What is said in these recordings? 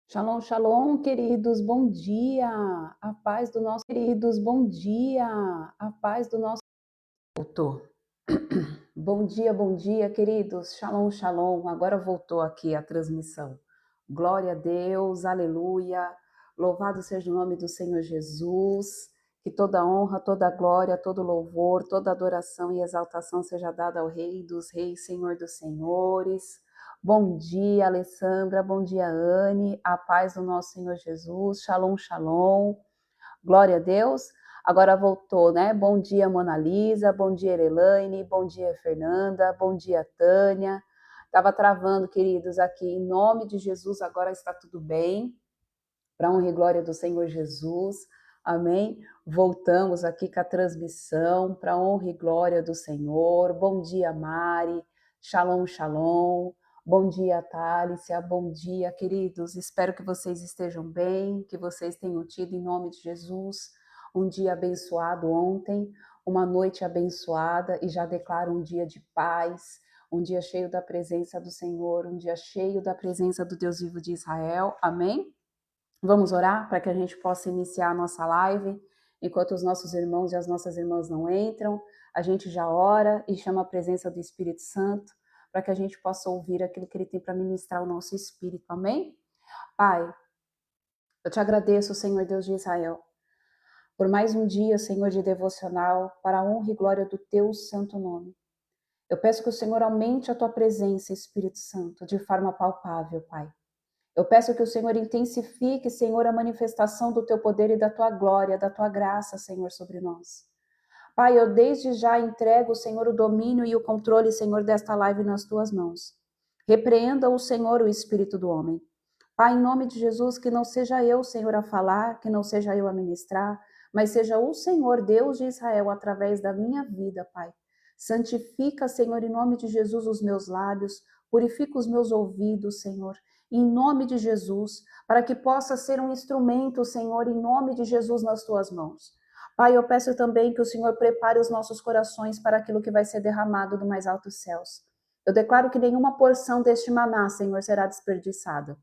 Shalom, shalom, queridos, bom dia, a paz do nosso, queridos, bom dia, a paz do nosso, voltou, bom dia, queridos, shalom, shalom, agora voltou aqui a transmissão, glória a Deus, aleluia, louvado seja o nome do Senhor Jesus, que toda honra, toda glória, todo louvor, toda adoração e exaltação seja dada ao Rei dos Reis, Senhor dos Senhores. Bom dia, Alessandra. Bom dia, Anne. A paz do nosso Senhor Jesus. Shalom, shalom. Glória a Deus. Agora voltou, né? Bom dia, Mona Lisa. Bom dia, Elaine. Bom dia, Fernanda. Bom dia, Tânia. Estava travando, queridos, aqui. Em nome de Jesus, agora está tudo bem. Para a honra e glória do Senhor Jesus. Amém? Voltamos aqui com a transmissão. Para a honra e glória do Senhor. Bom dia, Mari. Shalom, shalom. Bom dia, Thalícia. Bom dia, queridos. Espero que vocês estejam bem, que vocês tenham tido, em nome de Jesus, um dia abençoado ontem, uma noite abençoada, e já declaro um dia de paz, um dia cheio da presença do Senhor, um dia cheio da presença do Deus vivo de Israel. Amém? Vamos orar para que a gente possa iniciar a nossa live. Enquanto os nossos irmãos e as nossas irmãs não entram, a gente já ora e chama a presença do Espírito Santo para que a gente possa ouvir aquilo que Ele tem para ministrar ao nosso espírito. Amém? Pai, eu te agradeço, Senhor Deus de Israel, por mais um dia, Senhor, de devocional, para a honra e glória do Teu santo nome. Eu peço que o Senhor aumente a Tua presença, Espírito Santo, de forma palpável, Pai. Eu peço que o Senhor intensifique, Senhor, a manifestação do Teu poder e da Tua glória, da Tua graça, Senhor, sobre nós. Pai, eu desde já entrego, Senhor, o domínio e o controle, Senhor, desta live nas Tuas mãos. Repreenda o Senhor, o espírito do homem. Pai, em nome de Jesus, que não seja eu, Senhor, a falar, que não seja eu a ministrar, mas seja o Senhor, Deus de Israel, através da minha vida, Pai. Santifica, Senhor, em nome de Jesus, os meus lábios, purifica os meus ouvidos, Senhor, em nome de Jesus, para que possa ser um instrumento, Senhor, em nome de Jesus, nas Tuas mãos. Pai, eu peço também que o Senhor prepare os nossos corações para aquilo que vai ser derramado do mais altos céus. Eu declaro que nenhuma porção deste maná, Senhor, será desperdiçada.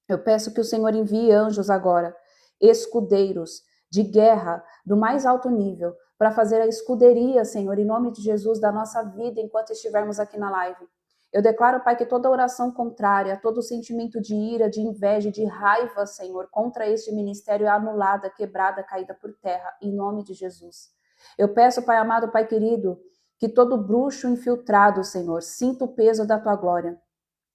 Eu peço que o Senhor envie anjos agora, escudeiros de guerra do mais alto nível, para fazer a escuderia, Senhor, em nome de Jesus, da nossa vida enquanto estivermos aqui na live. Eu declaro, Pai, que toda oração contrária, todo sentimento de ira, de inveja, de raiva, Senhor, contra este ministério é anulada, quebrada, caída por terra, em nome de Jesus. Eu peço, Pai amado, Pai querido, que todo bruxo infiltrado, Senhor, sinta o peso da Tua glória.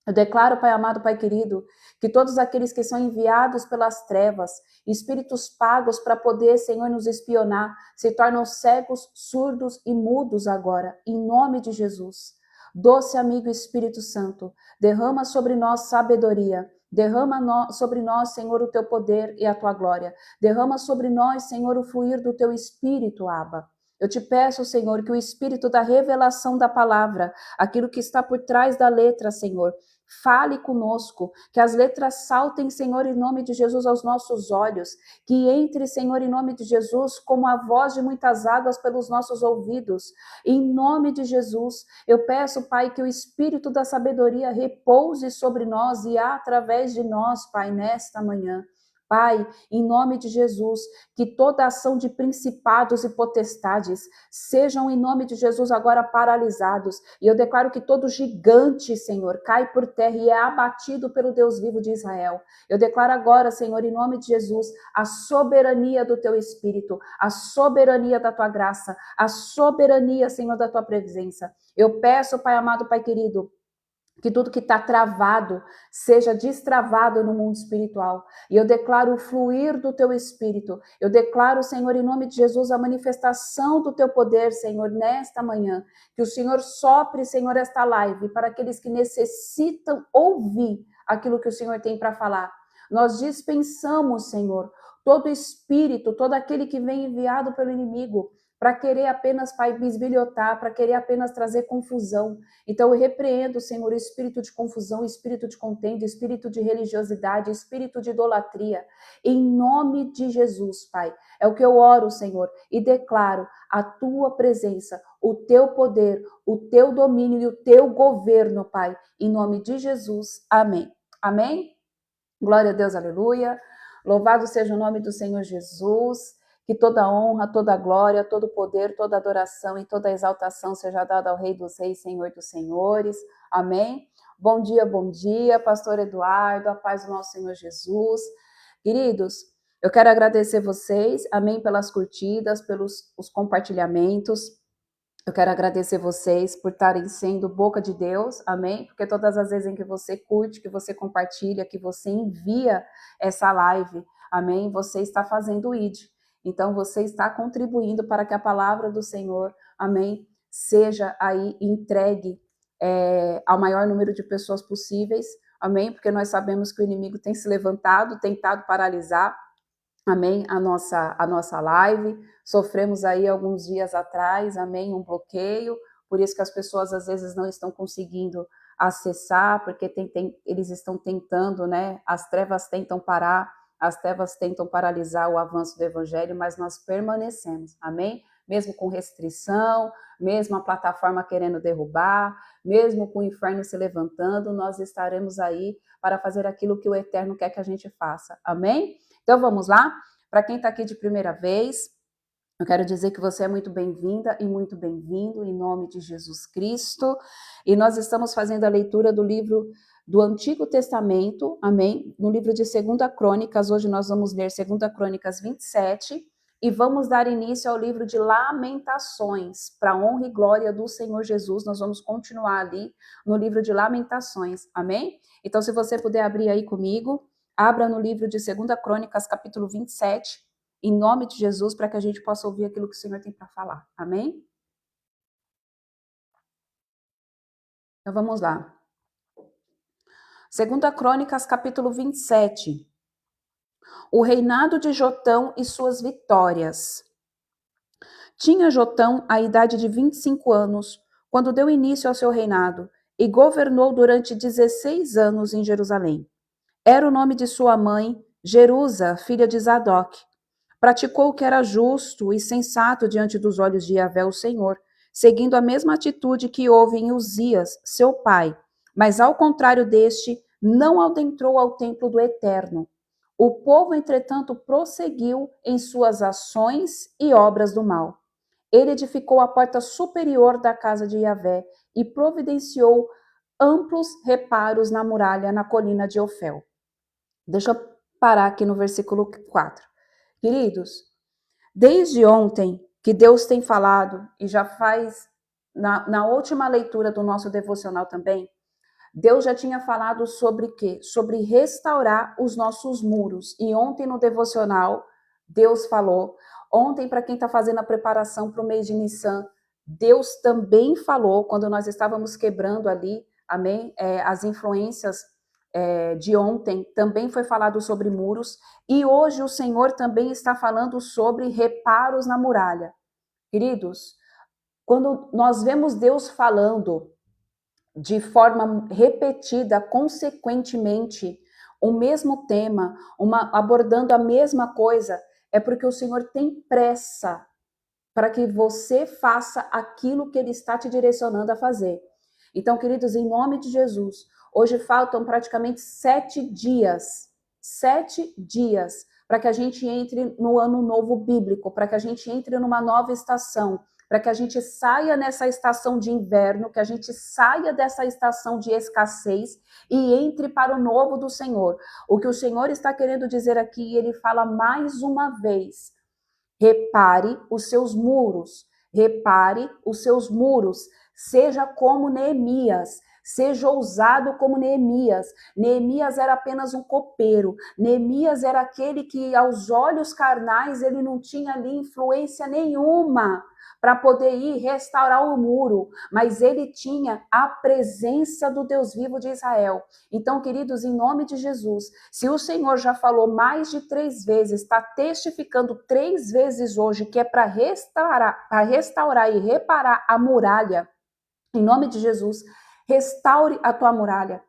Eu declaro, Pai amado, Pai querido, que todos aqueles que são enviados pelas trevas, espíritos pagos para poder, Senhor, nos espionar, se tornam cegos, surdos e mudos agora, em nome de Jesus. Doce amigo Espírito Santo, derrama sobre nós sabedoria, derrama sobre nós, Senhor, o Teu poder e a Tua glória. Derrama sobre nós, Senhor, o fluir do Teu Espírito, Abba. Eu te peço, Senhor, que o Espírito da revelação da palavra, aquilo que está por trás da letra, Senhor, fale conosco, que as letras saltem, Senhor, em nome de Jesus, aos nossos olhos, que entre, Senhor, em nome de Jesus, como a voz de muitas águas pelos nossos ouvidos, em nome de Jesus. Eu peço, Pai, que o Espírito da sabedoria repouse sobre nós e através de nós, Pai, nesta manhã. Pai, em nome de Jesus, que toda ação de principados e potestades sejam, em nome de Jesus, agora paralisados. E eu declaro que todo gigante, Senhor, cai por terra e é abatido pelo Deus vivo de Israel. Eu declaro agora, Senhor, em nome de Jesus, a soberania do Teu Espírito, a soberania da Tua graça, a soberania, Senhor, da Tua presença. Eu peço, Pai amado, Pai querido, que tudo que está travado seja destravado no mundo espiritual. E eu declaro o fluir do Teu Espírito. Eu declaro, Senhor, em nome de Jesus, a manifestação do Teu poder, Senhor, nesta manhã. Que o Senhor sopre, Senhor, esta live para aqueles que necessitam ouvir aquilo que o Senhor tem para falar. Nós dispensamos, Senhor, todo espírito, todo aquele que vem enviado pelo inimigo, para querer apenas, Pai, bisbilhotar, para querer apenas trazer confusão. Então eu repreendo, Senhor, o espírito de confusão, o espírito de contenda, o espírito de religiosidade, o espírito de idolatria. Em nome de Jesus, Pai. É o que eu oro, Senhor, e declaro a Tua presença, o Teu poder, o Teu domínio e o Teu governo, Pai. Em nome de Jesus. Amém. Amém? Glória a Deus, aleluia. Louvado seja o nome do Senhor Jesus. Que toda honra, toda glória, todo poder, toda adoração e toda exaltação seja dada ao Rei dos Reis, Senhor dos Senhores. Amém. Bom dia, Pastor Eduardo, a paz do nosso Senhor Jesus. Queridos, eu quero agradecer vocês, amém, pelas curtidas, pelos os compartilhamentos. Eu quero agradecer vocês por estarem sendo boca de Deus, amém? Porque todas as vezes em que você curte, que você compartilha, que você envia essa live, amém? Você está fazendo o ID. Então, você está contribuindo para que a palavra do Senhor, amém, seja aí entregue ao maior número de pessoas possíveis, amém? Porque nós sabemos que o inimigo tem se levantado, tentado paralisar, amém, a nossa live. Sofremos aí alguns dias atrás, amém, um bloqueio, por isso que as pessoas às vezes não estão conseguindo acessar, porque eles estão tentando, né, as trevas tentam parar, as trevas tentam paralisar o avanço do evangelho, mas nós permanecemos, amém? Mesmo com restrição, mesmo a plataforma querendo derrubar, mesmo com o inferno se levantando, nós estaremos aí para fazer aquilo que o Eterno quer que a gente faça, amém? Então vamos lá? Para quem está aqui de primeira vez, eu quero dizer que você é muito bem-vinda e muito bem-vindo em nome de Jesus Cristo. E nós estamos fazendo a leitura do livro do Antigo Testamento, amém? No livro de 2 Crônicas, hoje nós vamos ler 2 Crônicas 27 e vamos dar início ao livro de Lamentações, para honra e glória do Senhor Jesus. Nós vamos continuar ali no livro de Lamentações, amém? Então, se você puder abrir aí comigo, abra no livro de 2 Crônicas, capítulo 27, em nome de Jesus, para que a gente possa ouvir aquilo que o Senhor tem para falar. Amém? Então vamos lá. 2 Crônicas, capítulo 27. O reinado de Jotão e suas vitórias. Tinha Jotão a idade de 25 anos, quando deu início ao seu reinado, e governou durante 16 anos em Jerusalém. Era o nome de sua mãe, Jerusa, filha de Zadok. Praticou o que era justo e sensato diante dos olhos de Yahvé, o Senhor, seguindo a mesma atitude que houve em Uzias, seu pai, mas ao contrário deste, não adentrou ao templo do Eterno. O povo, entretanto, prosseguiu em suas ações e obras do mal. Ele edificou a porta superior da casa de Yahvé e providenciou amplos reparos na muralha na colina de Ofel. Deixa eu parar aqui no versículo 4. Queridos, desde ontem que Deus tem falado, e já faz, na última leitura do nosso devocional também, Deus já tinha falado sobre quê? Sobre restaurar os nossos muros. E ontem no devocional, Deus falou. Ontem, para quem está fazendo a preparação para o mês de Nissan, Deus também falou, quando nós estávamos quebrando ali, amém? As influências de ontem, também foi falado sobre muros, e hoje o Senhor também está falando sobre reparos na muralha. Queridos, quando nós vemos Deus falando de forma repetida, consequentemente, o mesmo tema, abordando a mesma coisa, é porque o Senhor tem pressa para que você faça aquilo que Ele está te direcionando a fazer. Então, queridos, em nome de Jesus, hoje faltam praticamente 7 dias para que a gente entre no ano novo bíblico, para que a gente entre numa nova estação, para que a gente saia nessa estação de inverno, que a gente saia dessa estação de escassez e entre para o novo do Senhor. O que o Senhor está querendo dizer aqui, Ele fala mais uma vez: repare os seus muros, repare os seus muros, seja como Neemias, seja ousado como Neemias. Neemias era apenas um copeiro, Neemias era aquele que aos olhos carnais ele não tinha ali influência nenhuma para poder ir restaurar o muro, mas ele tinha a presença do Deus vivo de Israel. Então, queridos, em nome de Jesus, se o Senhor já falou mais de 3 vezes, está testificando 3 vezes hoje que é para restaurar e reparar a muralha, em nome de Jesus, restaure a tua muralha.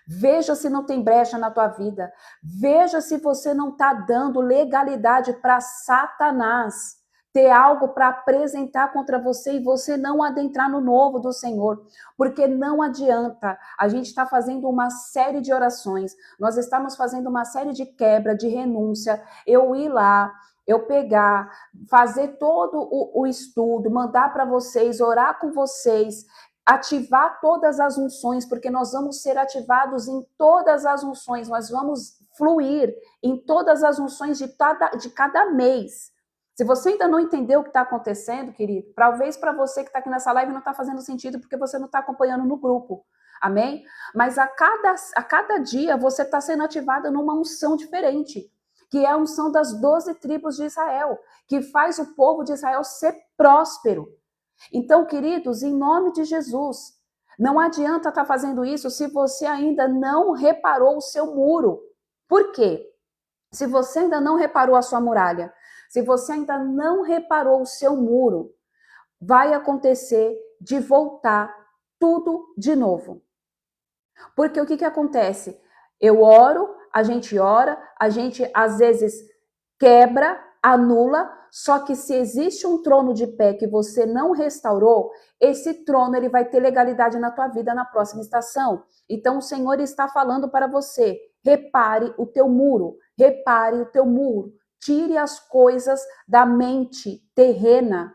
Veja se não tem brecha na tua vida. Veja se você não está dando legalidade para Satanás ter algo para apresentar contra você e você não adentrar no novo do Senhor, porque não adianta. A gente está fazendo uma série de orações, nós estamos fazendo uma série de quebra, de renúncia, eu ir lá, eu pegar, fazer todo o estudo, mandar para vocês, orar com vocês, ativar todas as unções, porque nós vamos ser ativados em todas as unções, nós vamos fluir em todas as unções de cada mês. Se você ainda não entendeu o que está acontecendo, querido, talvez para você que está aqui nessa live não está fazendo sentido porque você não está acompanhando no grupo, amém? Mas a cada dia você está sendo ativada numa unção diferente, que é a unção das 12 tribos de Israel, que faz o povo de Israel ser próspero. Então, queridos, em nome de Jesus, não adianta estar fazendo isso se você ainda não reparou o seu muro. Por quê? Se você ainda não reparou a sua muralha, se você ainda não reparou o seu muro, vai acontecer de voltar tudo de novo. Porque o que acontece? Eu oro, a gente ora, a gente às vezes quebra, anula, só que se existe um trono de pé que você não restaurou, esse trono ele vai ter legalidade na tua vida na próxima estação. Então o Senhor está falando para você, repare o teu muro, repare o teu muro, tire as coisas da mente terrena,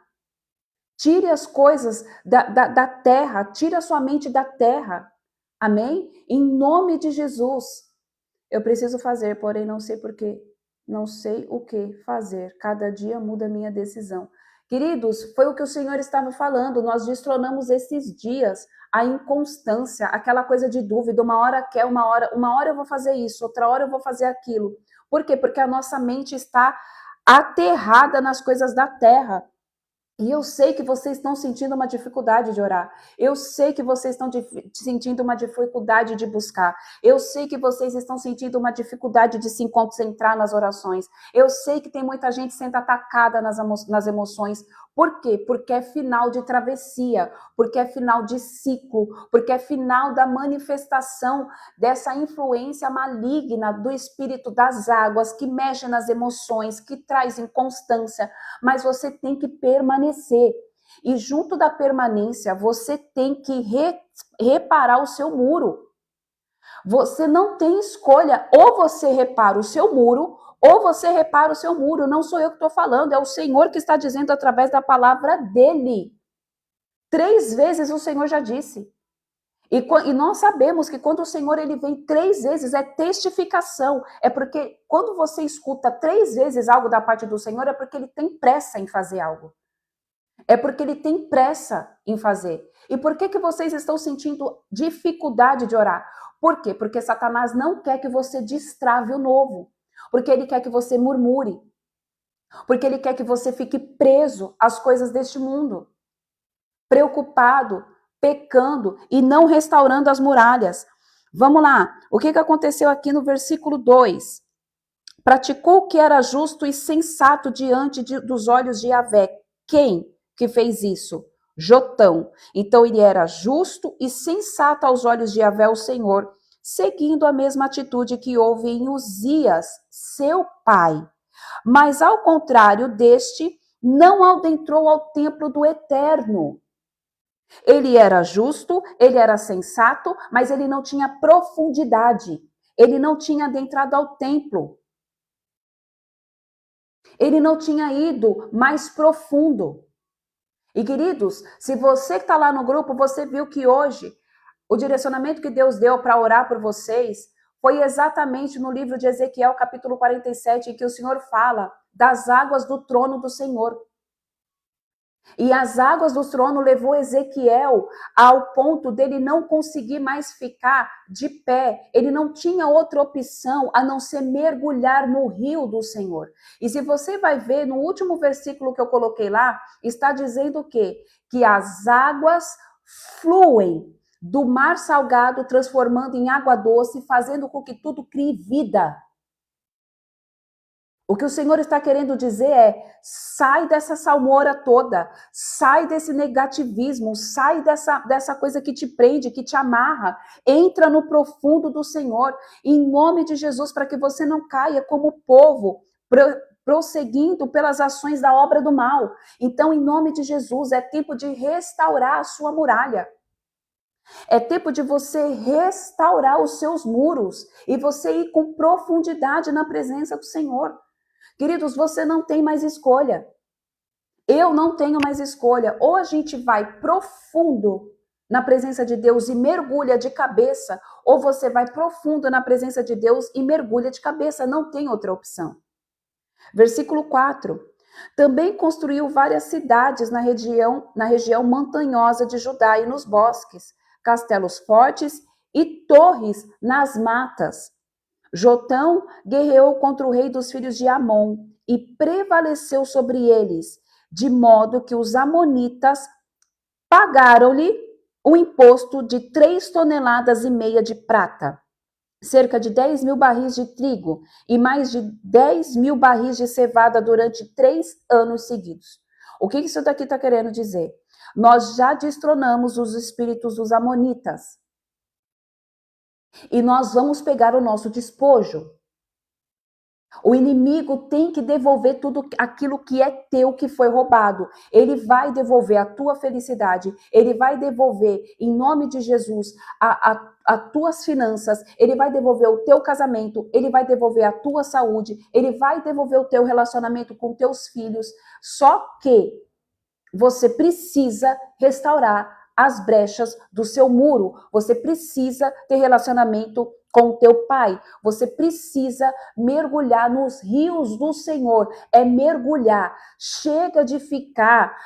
tire as coisas da terra, tire a sua mente da terra, amém? Em nome de Jesus, eu preciso fazer, porém não sei porquê. Não sei o que fazer. Cada dia muda a minha decisão. Queridos, foi o que o Senhor estava falando. Nós destronamos esses dias a inconstância, aquela coisa de dúvida. Uma hora quer, uma hora eu vou fazer isso, outra hora eu vou fazer aquilo. Por quê? Porque a nossa mente está aterrada nas coisas da terra. E eu sei que vocês estão sentindo uma dificuldade de orar. Eu sei que vocês estão sentindo uma dificuldade de buscar. Eu sei que vocês estão sentindo uma dificuldade de se concentrar nas orações. Eu sei que tem muita gente sendo atacada nas emoções. Por quê? Porque é final de travessia, porque é final de ciclo, porque é final da manifestação dessa influência maligna do espírito das águas que mexe nas emoções, que traz inconstância. Mas você tem que permanecer. E junto da permanência, você tem que reparar o seu muro. Você não tem escolha. Ou você repara o seu muro, ou você repara o seu muro. Não sou eu que estou falando, é o Senhor que está dizendo através da palavra dele. 3 vezes o Senhor já disse. E nós sabemos que quando o Senhor ele vem 3 vezes, é testificação. É porque quando você escuta 3 vezes algo da parte do Senhor, é porque ele tem pressa em fazer algo. É porque ele tem pressa em fazer. E por que vocês estão sentindo dificuldade de orar? Por quê? Porque Satanás não quer que você destrave o novo. Porque ele quer que você murmure. Porque ele quer que você fique preso às coisas deste mundo. Preocupado, pecando e não restaurando as muralhas. Vamos lá. O que aconteceu aqui no versículo 2? Praticou o que era justo e sensato diante dos olhos de Yahvé. Quem que fez isso? Jotão. Então ele era justo e sensato aos olhos de Yahvé, o Senhor, seguindo a mesma atitude que houve em Uzias, seu pai. Mas ao contrário deste, não adentrou ao templo do Eterno. Ele era justo, ele era sensato, mas ele não tinha profundidade. Ele não tinha adentrado ao templo. Ele não tinha ido mais profundo. E queridos, se você que está lá no grupo, você viu que hoje o direcionamento que Deus deu para orar por vocês foi exatamente no livro de Ezequiel, capítulo 47, em que o Senhor fala das águas do trono do Senhor. E as águas do trono levou Ezequiel ao ponto dele não conseguir mais ficar de pé. Ele não tinha outra opção a não ser mergulhar no rio do Senhor. E se você vai ver no último versículo que eu coloquei lá, está dizendo o quê? Que as águas fluem do mar salgado, transformando em água doce, fazendo com que tudo crie vida. O que o Senhor está querendo dizer é, sai dessa salmoura toda, sai desse negativismo, sai dessa coisa que te prende, que te amarra, entra no profundo do Senhor, em nome de Jesus, para que você não caia como povo prosseguindo pelas ações da obra do mal. Então, em nome de Jesus, é tempo de restaurar a sua muralha. É tempo de você restaurar os seus muros e você ir com profundidade na presença do Senhor. Queridos, você não tem mais escolha. Eu não tenho mais escolha. Ou a gente vai profundo na presença de Deus e mergulha de cabeça, ou você vai profundo na presença de Deus e mergulha de cabeça. Não tem outra opção. Versículo 4. Também construiu várias cidades na região montanhosa de Judá e nos bosques, castelos fortes e torres nas matas. Jotão guerreou contra o rei dos filhos de Amon e prevaleceu sobre eles, de modo que os amonitas pagaram-lhe um imposto de 3,5 toneladas de prata, cerca de 10.000 barris de trigo e mais de 10.000 barris de cevada durante 3 anos seguidos. O que isso daqui está querendo dizer? Nós já destronamos os espíritos dos amonitas. E nós vamos pegar o nosso despojo. O inimigo tem que devolver tudo aquilo que é teu, que foi roubado. Ele vai devolver a tua felicidade. Ele vai devolver, em nome de Jesus, as tuas finanças. Ele vai devolver o teu casamento. Ele vai devolver a tua saúde. Ele vai devolver o teu relacionamento com teus filhos. Só que você precisa restaurar as brechas do seu muro. Você precisa ter relacionamento com o teu pai. Você precisa mergulhar nos rios do Senhor. É mergulhar. Chega de ficar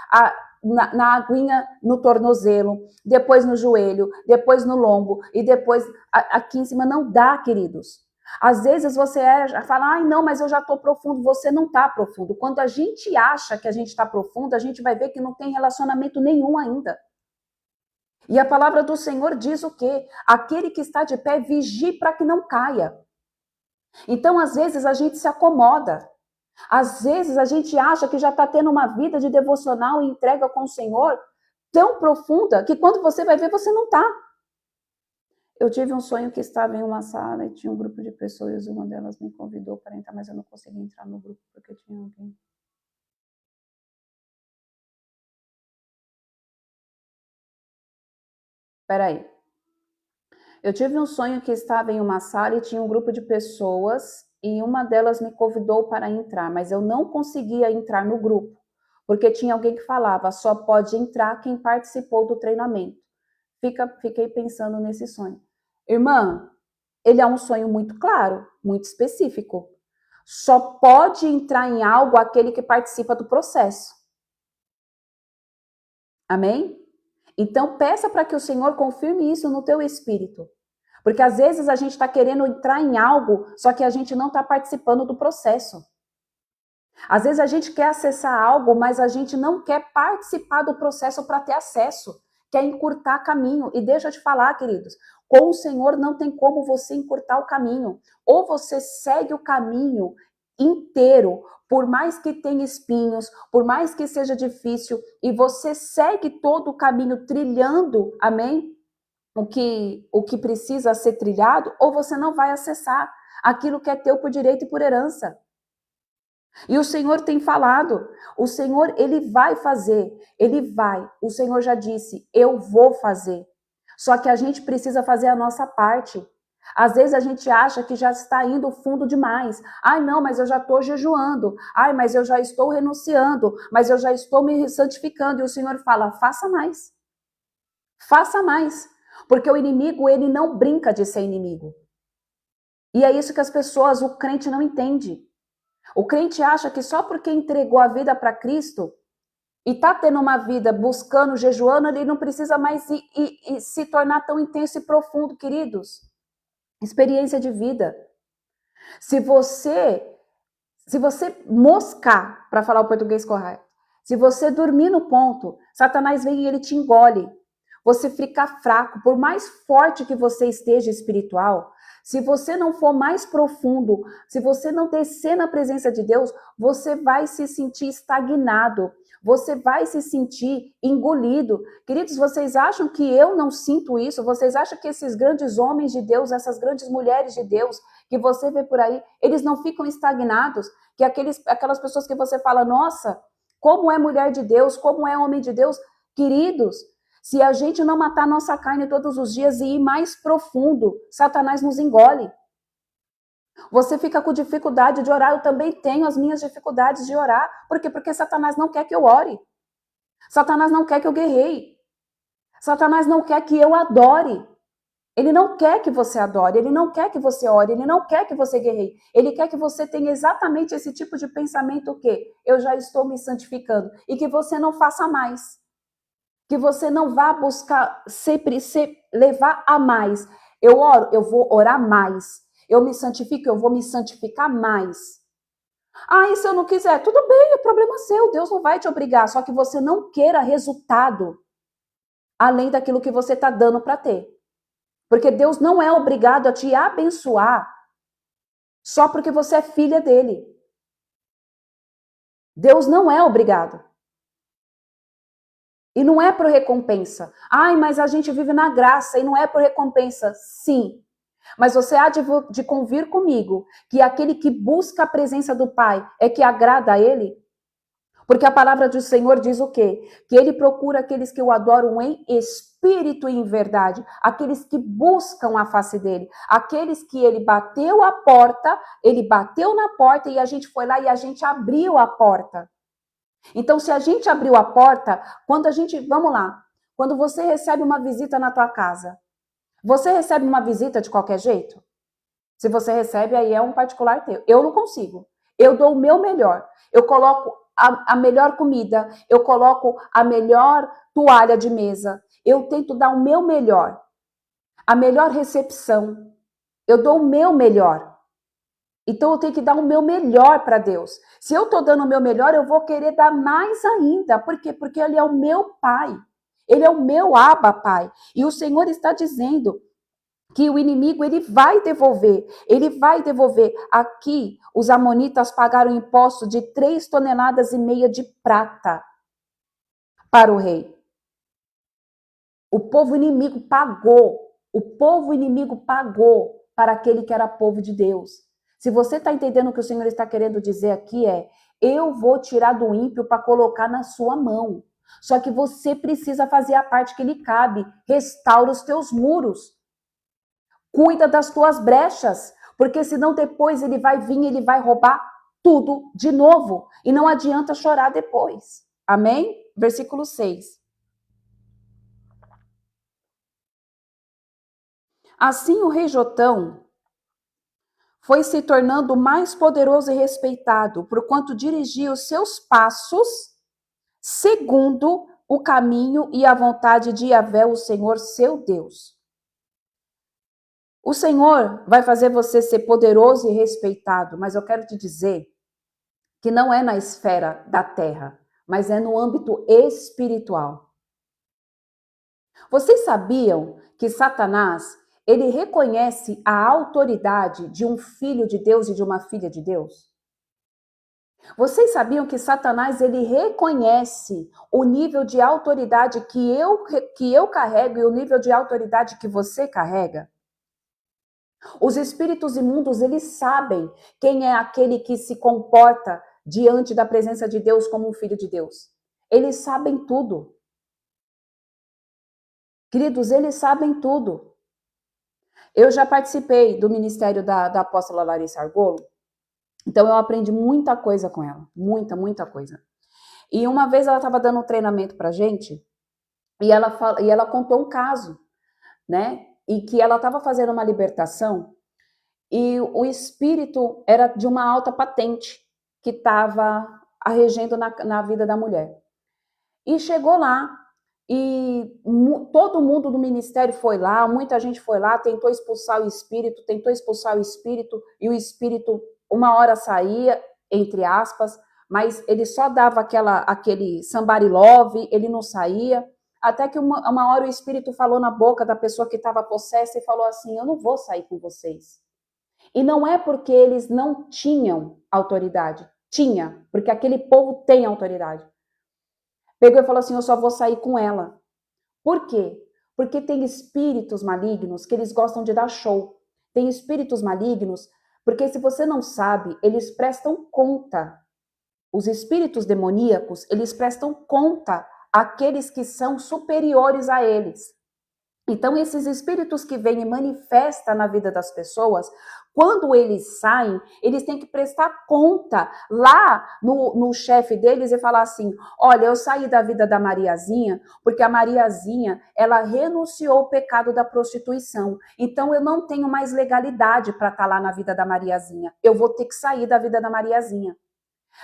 na aguinha no tornozelo, depois no joelho, depois no lombo e depois aqui em cima. Não dá, queridos. Às vezes você fala, ai não, mas eu já estou profundo. Você não está profundo. Quando a gente acha que a gente está profundo, a gente vai ver que não tem relacionamento nenhum ainda. E a palavra do Senhor diz o quê? Aquele que está de pé, vigie para que não caia. Então, às vezes, a gente se acomoda. Às vezes, a gente acha que já está tendo uma vida de devocional e entrega com o Senhor tão profunda que quando você vai ver, você não está. Eu tive um sonho que estava em uma sala e tinha um grupo de pessoas e uma delas me convidou para entrar, mas eu não consegui entrar no grupo porque tinha alguém. Peraí. Eu tive um sonho que estava em uma sala e tinha um grupo de pessoas e uma delas me convidou para entrar, mas eu não conseguia entrar no grupo, porque tinha alguém que falava, só pode entrar quem participou do treinamento. Fiquei pensando nesse sonho. Irmã, ele é um sonho muito claro, muito específico. Só pode entrar em algo aquele que participa do processo. Amém? Então, peça para que o Senhor confirme isso no teu espírito. Porque às vezes a gente está querendo entrar em algo, só que a gente não está participando do processo. Às vezes a gente quer acessar algo, mas a gente não quer participar do processo para ter acesso. Quer encurtar caminho. E deixa eu te falar, queridos, com o Senhor não tem como você encurtar o caminho. Ou você segue o caminho inteiro, por mais que tenha espinhos, por mais que seja difícil, e você segue todo o caminho trilhando, amém? O que precisa ser trilhado, ou você não vai acessar aquilo que é teu por direito e por herança. E o Senhor tem falado, o Senhor, ele vai fazer, ele vai. O Senhor já disse, eu vou fazer. Só que a gente precisa fazer a nossa parte. Às vezes a gente acha que já está indo fundo demais. Ai, não, mas eu já estou jejuando. Ai, mas eu já estou renunciando. Mas eu já estou me santificando. E o Senhor fala, faça mais. Faça mais. Porque o inimigo, ele não brinca de ser inimigo. E é isso que as pessoas, o crente não entende. O crente acha que só porque entregou a vida para Cristo e está tendo uma vida buscando, jejuando, ele não precisa mais se tornar tão intenso e profundo, queridos. Experiência de vida. Se você moscar, para falar o português correto, se você dormir no ponto, Satanás vem e ele te engole. você fica fraco, por mais forte que você esteja espiritual, se você não for mais profundo, se você não descer na presença de Deus, você vai se sentir estagnado, você vai se sentir engolido. Queridos, vocês acham que eu não sinto isso? Vocês acham que esses grandes homens de Deus, essas grandes mulheres de Deus que você vê por aí, eles não ficam estagnados? Que aquelas pessoas que você fala, nossa, como é mulher de Deus, como é homem de Deus? Queridos, se a gente não matar nossa carne todos os dias e ir mais profundo, Satanás nos engole. Você fica com dificuldade de orar, eu também tenho as minhas dificuldades de orar. Por quê? Porque Satanás não quer que eu ore. Satanás não quer que eu guerreie. Satanás não quer que eu adore. Ele não quer que você adore, ele não quer que você ore, ele não quer que você guerreie. Ele quer que você tenha exatamente esse tipo de pensamento, o quê? Eu já estou me santificando. E que você não faça mais. Que você não vá buscar sempre levar a mais. Eu oro, eu vou orar mais. Eu me santifico, eu vou me santificar mais. Ah, e se eu não quiser? Tudo bem, é problema seu. Deus não vai te obrigar. Só que você não queira resultado além daquilo que você está dando para ter. Porque Deus não é obrigado a te abençoar só porque você é filha dele. Deus não é obrigado. E não é por recompensa. Ai, mas a gente vive na graça e não é por recompensa. Sim. Mas você há de convir comigo que aquele que busca a presença do Pai é que agrada a Ele? Porque a palavra do Senhor diz o quê? Que Ele procura aqueles que o adoram em espírito e em verdade. Aqueles que buscam a face dEle. Aqueles que Ele bateu a porta, Ele bateu na porta e a gente foi lá e a gente abriu a porta. Então, se a gente abriu a porta, vamos lá, quando você recebe uma visita na tua casa, você recebe uma visita de qualquer jeito? Se você recebe, aí é um particular teu. Eu não consigo. Eu dou o meu melhor. Eu coloco a melhor comida, eu coloco a melhor toalha de mesa, eu tento dar o meu melhor, a melhor recepção. Eu dou o meu melhor. Então, eu tenho que dar o meu melhor para Deus. Se eu estou dando o meu melhor, eu vou querer dar mais ainda. Por quê? Porque Ele é o meu Pai. Ele é o meu Abba, Pai. E o Senhor está dizendo que o inimigo, ele vai devolver. Ele vai devolver. Aqui, os amonitas pagaram imposto de 3,5 toneladas de prata para o rei. O povo inimigo pagou. O povo inimigo pagou para aquele que era povo de Deus. Se você está entendendo o que o Senhor está querendo dizer aqui eu vou tirar do ímpio para colocar na sua mão. Só que você precisa fazer a parte que lhe cabe. Restaura os teus muros. Cuida das tuas brechas. Porque senão depois ele vai vir e ele vai roubar tudo de novo. E não adianta chorar depois. Amém? Versículo 6. Assim o rei Jotão foi se tornando mais poderoso e respeitado, porquanto dirigia os seus passos segundo o caminho e a vontade de Yahvé, o Senhor, seu Deus. O Senhor vai fazer você ser poderoso e respeitado, mas eu quero te dizer que não é na esfera da terra, mas é no âmbito espiritual. Vocês sabiam que Satanás, ele reconhece a autoridade de um filho de Deus e de uma filha de Deus? Vocês sabiam que Satanás, ele reconhece o nível de autoridade que eu carrego e o nível de autoridade que você carrega? Os espíritos imundos, eles sabem quem é aquele que se comporta diante da presença de Deus como um filho de Deus. Eles sabem tudo. Queridos, eles sabem tudo. Eu já participei do ministério da apóstola Larissa Argolo, então eu aprendi muita coisa com ela, muita coisa. E uma vez ela estava dando um treinamento pra gente, e ela contou um caso, né? E que ela estava fazendo uma libertação, e o espírito era de uma alta patente, que estava regendo na vida da mulher. E chegou lá, e todo mundo do ministério foi lá, muita gente foi lá, tentou expulsar o espírito, e o espírito uma hora saía, entre aspas, mas ele só dava aquele somebody love, ele não saía, Até que uma hora o espírito falou na boca da pessoa que estava possessa e falou assim: eu não vou sair com vocês. E não é porque eles não tinham autoridade. Tinha, porque aquele povo tem autoridade. Pegou e falou assim: eu só vou sair com ela. Por quê? Porque tem espíritos malignos que eles gostam de dar show. Tem espíritos malignos, porque se você não sabe, eles prestam conta. Os espíritos demoníacos, eles prestam conta àqueles que são superiores a eles. Então, esses espíritos que vêm e manifestam na vida das pessoas, quando eles saem, eles têm que prestar conta lá no chefe deles e falar assim: olha, eu saí da vida da Mariazinha, porque a Mariazinha, ela renunciou ao pecado da prostituição. Então, eu não tenho mais legalidade para estar lá na vida da Mariazinha. Eu vou ter que sair da vida da Mariazinha.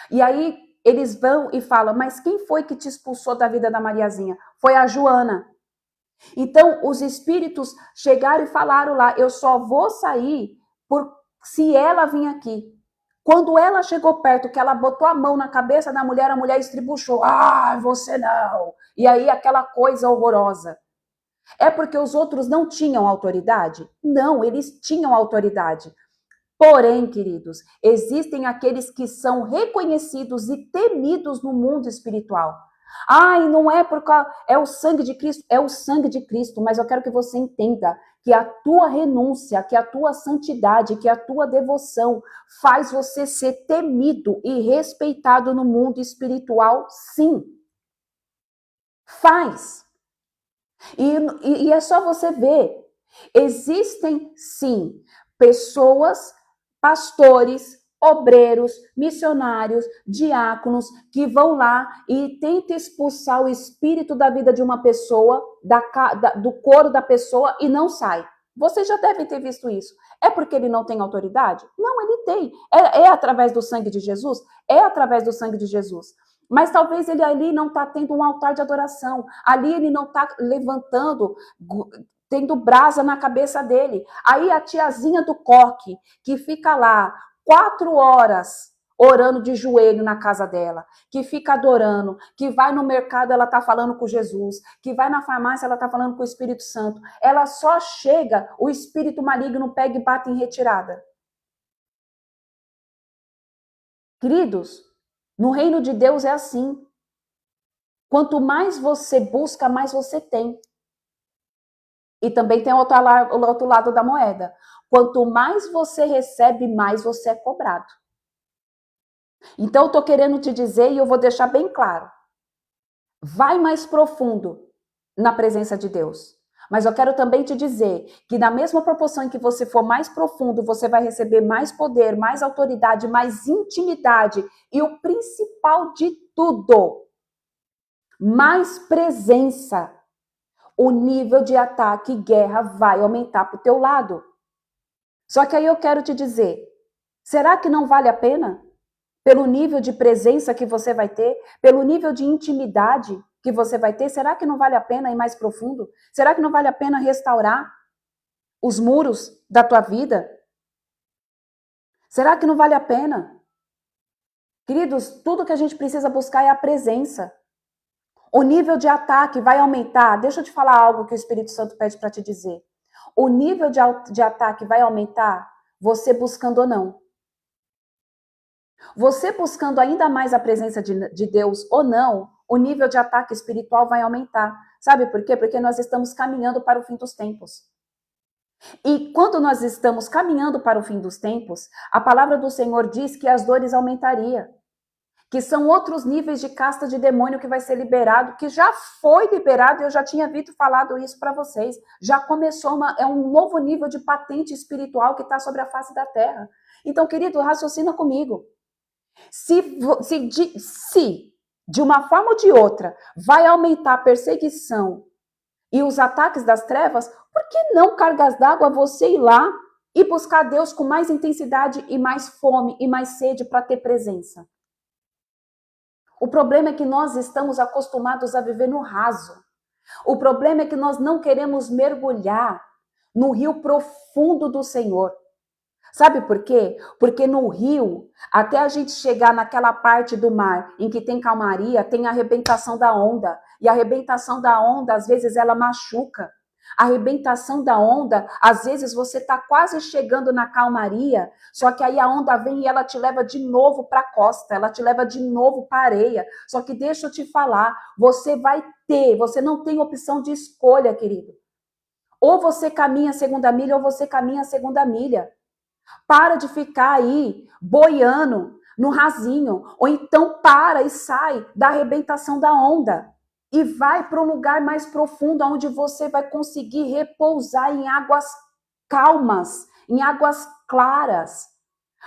E aí, eles vão e falam: mas quem foi que te expulsou da vida da Mariazinha? Foi a Joana. Então, os espíritos chegaram e falaram lá: eu só vou sair se ela vir aqui. Quando ela chegou perto, que ela botou a mão na cabeça da mulher, a mulher estribuchou: ah, você não. E aí, aquela coisa horrorosa. É porque os outros não tinham autoridade? Não, eles tinham autoridade. Porém, queridos, existem aqueles que são reconhecidos e temidos no mundo espiritual. Ai, não é porque é o sangue de Cristo, é o sangue de Cristo, mas eu quero que você entenda que a tua renúncia, que a tua santidade, que a tua devoção faz você ser temido e respeitado no mundo espiritual, sim. Faz. E é só você ver. Existem, sim, pessoas, pastores, obreiros, missionários, diáconos, que vão lá e tentam expulsar o espírito da vida de uma pessoa, do corpo da pessoa, e não sai. Você já deve ter visto isso. É porque ele não tem autoridade? Não, ele tem. É através do sangue de Jesus? É através do sangue de Jesus. Mas talvez ele ali não está tendo um altar de adoração. Ali ele não está levantando, tendo brasa na cabeça dele. Aí a tiazinha do coque, que fica lá 4 horas orando de joelho na casa dela, que fica adorando, que vai no mercado, ela está falando com Jesus, que vai na farmácia, ela está falando com o Espírito Santo. Ela só chega, o espírito maligno pega e bate em retirada. Queridos, no reino de Deus é assim. Quanto mais você busca, mais você tem. E também tem o outro lado da moeda. Quanto mais você recebe, mais você é cobrado. Então, eu estou querendo te dizer, e eu vou deixar bem claro. Vai mais profundo na presença de Deus. Mas eu quero também te dizer que na mesma proporção em que você for mais profundo, você vai receber mais poder, mais autoridade, mais intimidade. E o principal de tudo, mais presença. O nível de ataque e guerra vai aumentar para o teu lado. Só que aí eu quero te dizer, será que não vale a pena? Pelo nível de presença que você vai ter, pelo nível de intimidade que você vai ter, será que não vale a pena ir mais profundo? Será que não vale a pena restaurar os muros da tua vida? Será que não vale a pena? Queridos, tudo que a gente precisa buscar é a presença. O nível de ataque vai aumentar. Deixa eu te falar algo que o Espírito Santo pede para te dizer. O nível de ataque vai aumentar você buscando ou não. Você buscando ainda mais a presença de Deus ou não, o nível de ataque espiritual vai aumentar. Sabe por quê? Porque nós estamos caminhando para o fim dos tempos. E quando nós estamos caminhando para o fim dos tempos, a palavra do Senhor diz que as dores aumentariam. Que são outros níveis de casta de demônio que vai ser liberado, que já foi liberado, e eu já tinha falado isso para vocês. Já começou, é um novo nível de patente espiritual que está sobre a face da terra. Então, querido, raciocina comigo. Se de uma forma ou de outra vai aumentar a perseguição e os ataques das trevas, por que não, cargas d'água, você ir lá e buscar Deus com mais intensidade e mais fome e mais sede para ter presença? O problema é que nós estamos acostumados a viver no raso. O problema é que nós não queremos mergulhar no rio profundo do Senhor. Sabe por quê? Porque no rio, até a gente chegar naquela parte do mar em que tem calmaria, tem a arrebentação da onda. E a arrebentação da onda, às vezes, ela machuca. A arrebentação da onda, às vezes você está quase chegando na calmaria, só que aí a onda vem e ela te leva de novo para a costa, ela te leva de novo para a areia. Só que deixa eu te falar, você não tem opção de escolha, querido. Ou você caminha a segunda milha, ou você caminha a segunda milha. Para de ficar aí boiando no rasinho, ou então para e sai da arrebentação da onda e vai para um lugar mais profundo, onde você vai conseguir repousar em águas calmas, em águas claras.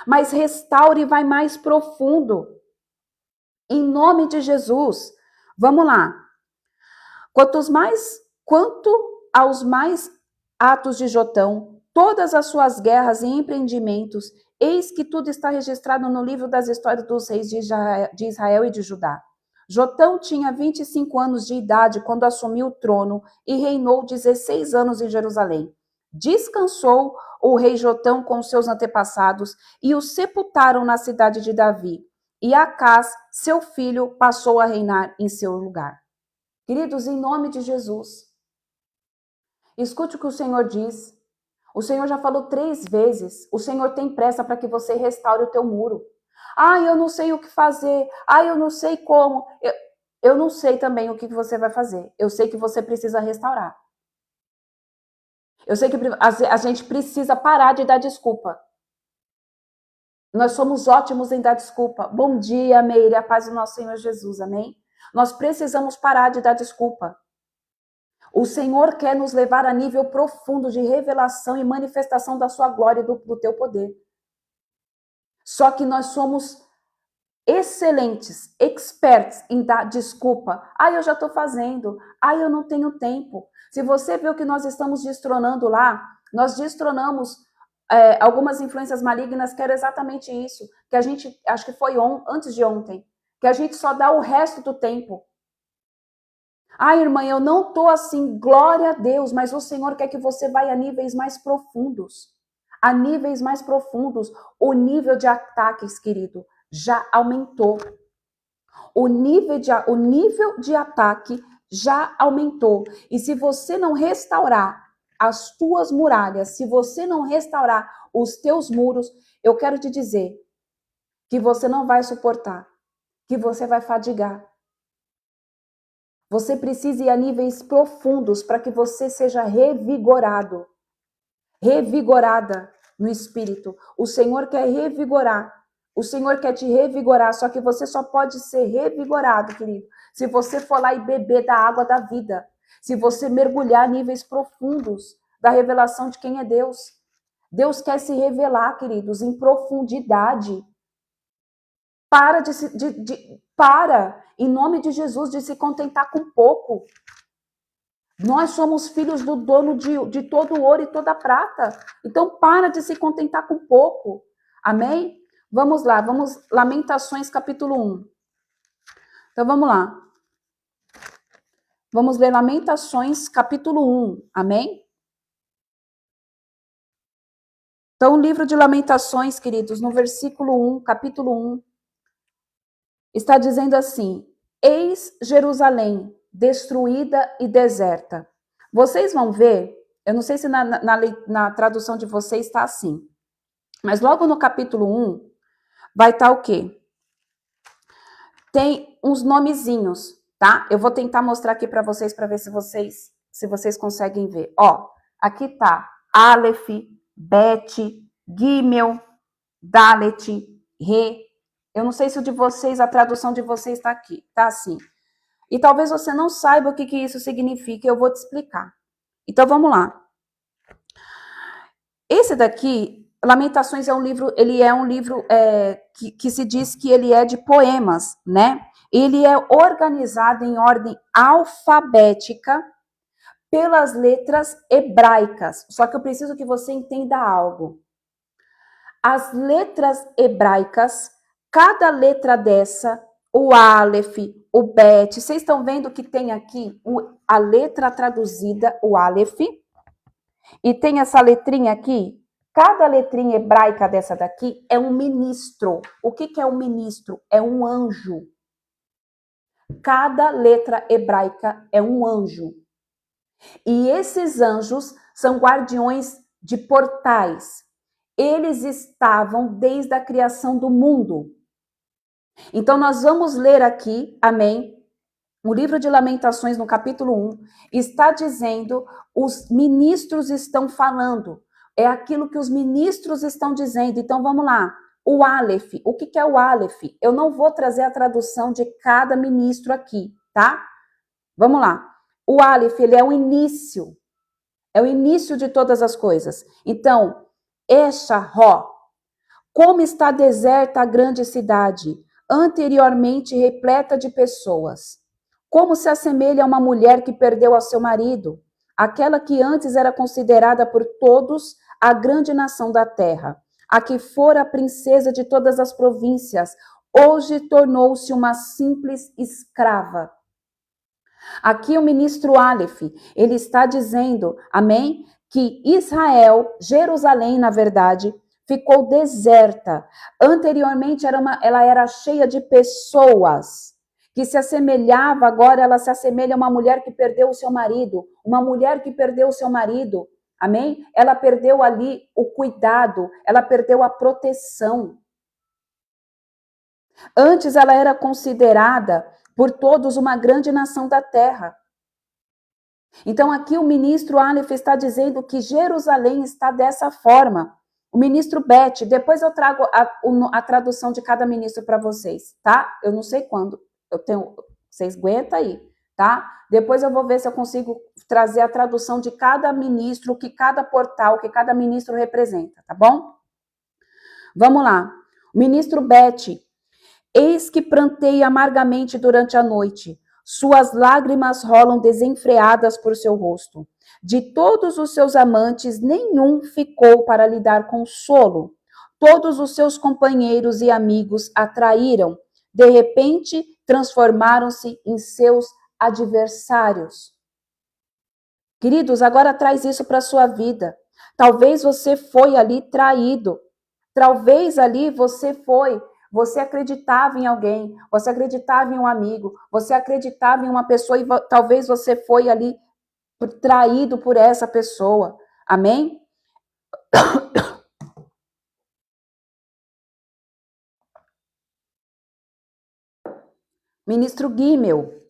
Mas restaure e vai mais profundo. Em nome de Jesus. Vamos lá. Quanto aos mais atos de Jotão, todas as suas guerras e empreendimentos, eis que tudo está registrado no livro das histórias dos reis de Israel e de Judá. Jotão tinha 25 anos de idade quando assumiu o trono e reinou 16 anos em Jerusalém. Descansou o rei Jotão com seus antepassados e o sepultaram na cidade de Davi. E Acás, seu filho, passou a reinar em seu lugar. Queridos, em nome de Jesus, escute o que o Senhor diz. O Senhor já falou 3 vezes. O Senhor tem pressa para que você restaure o teu muro. Eu não sei o que fazer. Eu não sei como. Eu não sei também o que você vai fazer. Eu sei que você precisa restaurar. Eu sei que a gente precisa parar de dar desculpa. Nós somos ótimos em dar desculpa. Bom dia, Meire, a paz do nosso Senhor Jesus, amém? Nós precisamos parar de dar desculpa. O Senhor quer nos levar a nível profundo de revelação e manifestação da sua glória e do teu poder. Só que nós somos excelentes, experts em dar desculpa. Eu já estou fazendo. Eu não tenho tempo. Se você vê o que nós estamos destronando lá, nós destronamos algumas influências malignas que era exatamente isso. Que a gente, acho que foi antes de ontem, que a gente só dá o resto do tempo. Irmã, eu não estou assim, glória a Deus, mas o Senhor quer que você vá a níveis mais profundos. A níveis mais profundos. O nível de ataques, querido, já aumentou. O nível de ataque já aumentou. E se você não restaurar as tuas muralhas, se você não restaurar os teus muros, eu quero te dizer que você não vai suportar, que você vai fadigar. Você precisa ir a níveis profundos para que você seja revigorado. Revigorada no espírito. O Senhor quer revigorar. O Senhor quer te revigorar, só que você só pode ser revigorado, querido, se você for lá e beber da água da vida. Se você mergulhar em níveis profundos da revelação de quem é Deus. Deus quer se revelar, queridos, em profundidade. Para, em nome de Jesus, de se contentar com pouco. Nós somos filhos do dono de todo o ouro e toda a prata. Então, para de se contentar com pouco. Amém? Vamos lá, Lamentações capítulo 1. Então, vamos lá. Vamos ler Lamentações capítulo 1. Amém? Então, o livro de Lamentações, queridos, no versículo 1, capítulo 1, está dizendo assim: Eis Jerusalém, destruída e deserta. Vocês vão ver, eu não sei se na tradução de vocês está assim, mas logo no capítulo 1, vai estar o quê? Tem uns nomezinhos, tá? Eu vou tentar mostrar aqui para vocês ver se vocês conseguem ver. Aqui tá Aleph, Bet, Gimel, Dalet, Re. Eu não sei se o de vocês, a tradução de vocês está aqui, tá assim. E talvez você não saiba o que isso significa, eu vou te explicar. Então, vamos lá. Esse daqui, Lamentações, ele é um livro que se diz que ele é de poemas, né? Ele é organizado em ordem alfabética pelas letras hebraicas. Só que eu preciso que você entenda algo. As letras hebraicas, cada letra dessa, o Aleph, o Bet, vocês estão vendo que tem aqui a letra traduzida, o Aleph, e tem essa letrinha aqui, Cada letrinha hebraica dessa daqui é um ministro. O que é um ministro? É um anjo. Cada letra hebraica é um anjo. E esses anjos são guardiões de portais. Eles estavam desde a criação do mundo. Então, nós vamos ler aqui, amém? O livro de Lamentações, no capítulo 1, está dizendo, os ministros estão falando. É aquilo que os ministros estão dizendo. Então, vamos lá. O Aleph. O que é o Aleph? Eu não vou trazer a tradução de cada ministro aqui, tá? Vamos lá. O Aleph, ele é o início. É o início de todas as coisas. Então, Eshá-Ró. Como está deserta a grande cidade, anteriormente repleta de pessoas. Como se assemelha a uma mulher que perdeu a seu marido, aquela que antes era considerada por todos a grande nação da terra, a que fora a princesa de todas as províncias, hoje tornou-se uma simples escrava. Aqui o ministro Aleph, ele está dizendo, amém, que Israel, Jerusalém, na verdade, ficou deserta. Anteriormente ela era cheia de pessoas que se assemelhava, agora ela se assemelha a uma mulher que perdeu o seu marido. Uma mulher que perdeu o seu marido, amém? Ela perdeu ali o cuidado, ela perdeu a proteção. Antes ela era considerada por todos uma grande nação da terra. Então aqui o ministro Aleph está dizendo que Jerusalém está dessa forma. O ministro Bet, depois eu trago a tradução de cada ministro para vocês, tá? Eu não sei quando, vocês aguentam aí, tá? Depois eu vou ver se eu consigo trazer a tradução de cada ministro, o que cada portal, o que cada ministro representa, tá bom? Vamos lá. O ministro Bet, eis que prantei amargamente durante a noite, suas lágrimas rolam desenfreadas por seu rosto. De todos os seus amantes, nenhum ficou para lhe dar consolo. Todos os seus companheiros e amigos a traíram. De repente, transformaram-se em seus adversários. Queridos, agora traz isso para a sua vida. Talvez você foi ali traído. Talvez ali você acreditava em alguém, você acreditava em um amigo, você acreditava em uma pessoa e talvez você foi ali traído por essa pessoa. Amém? Ministro Gimel.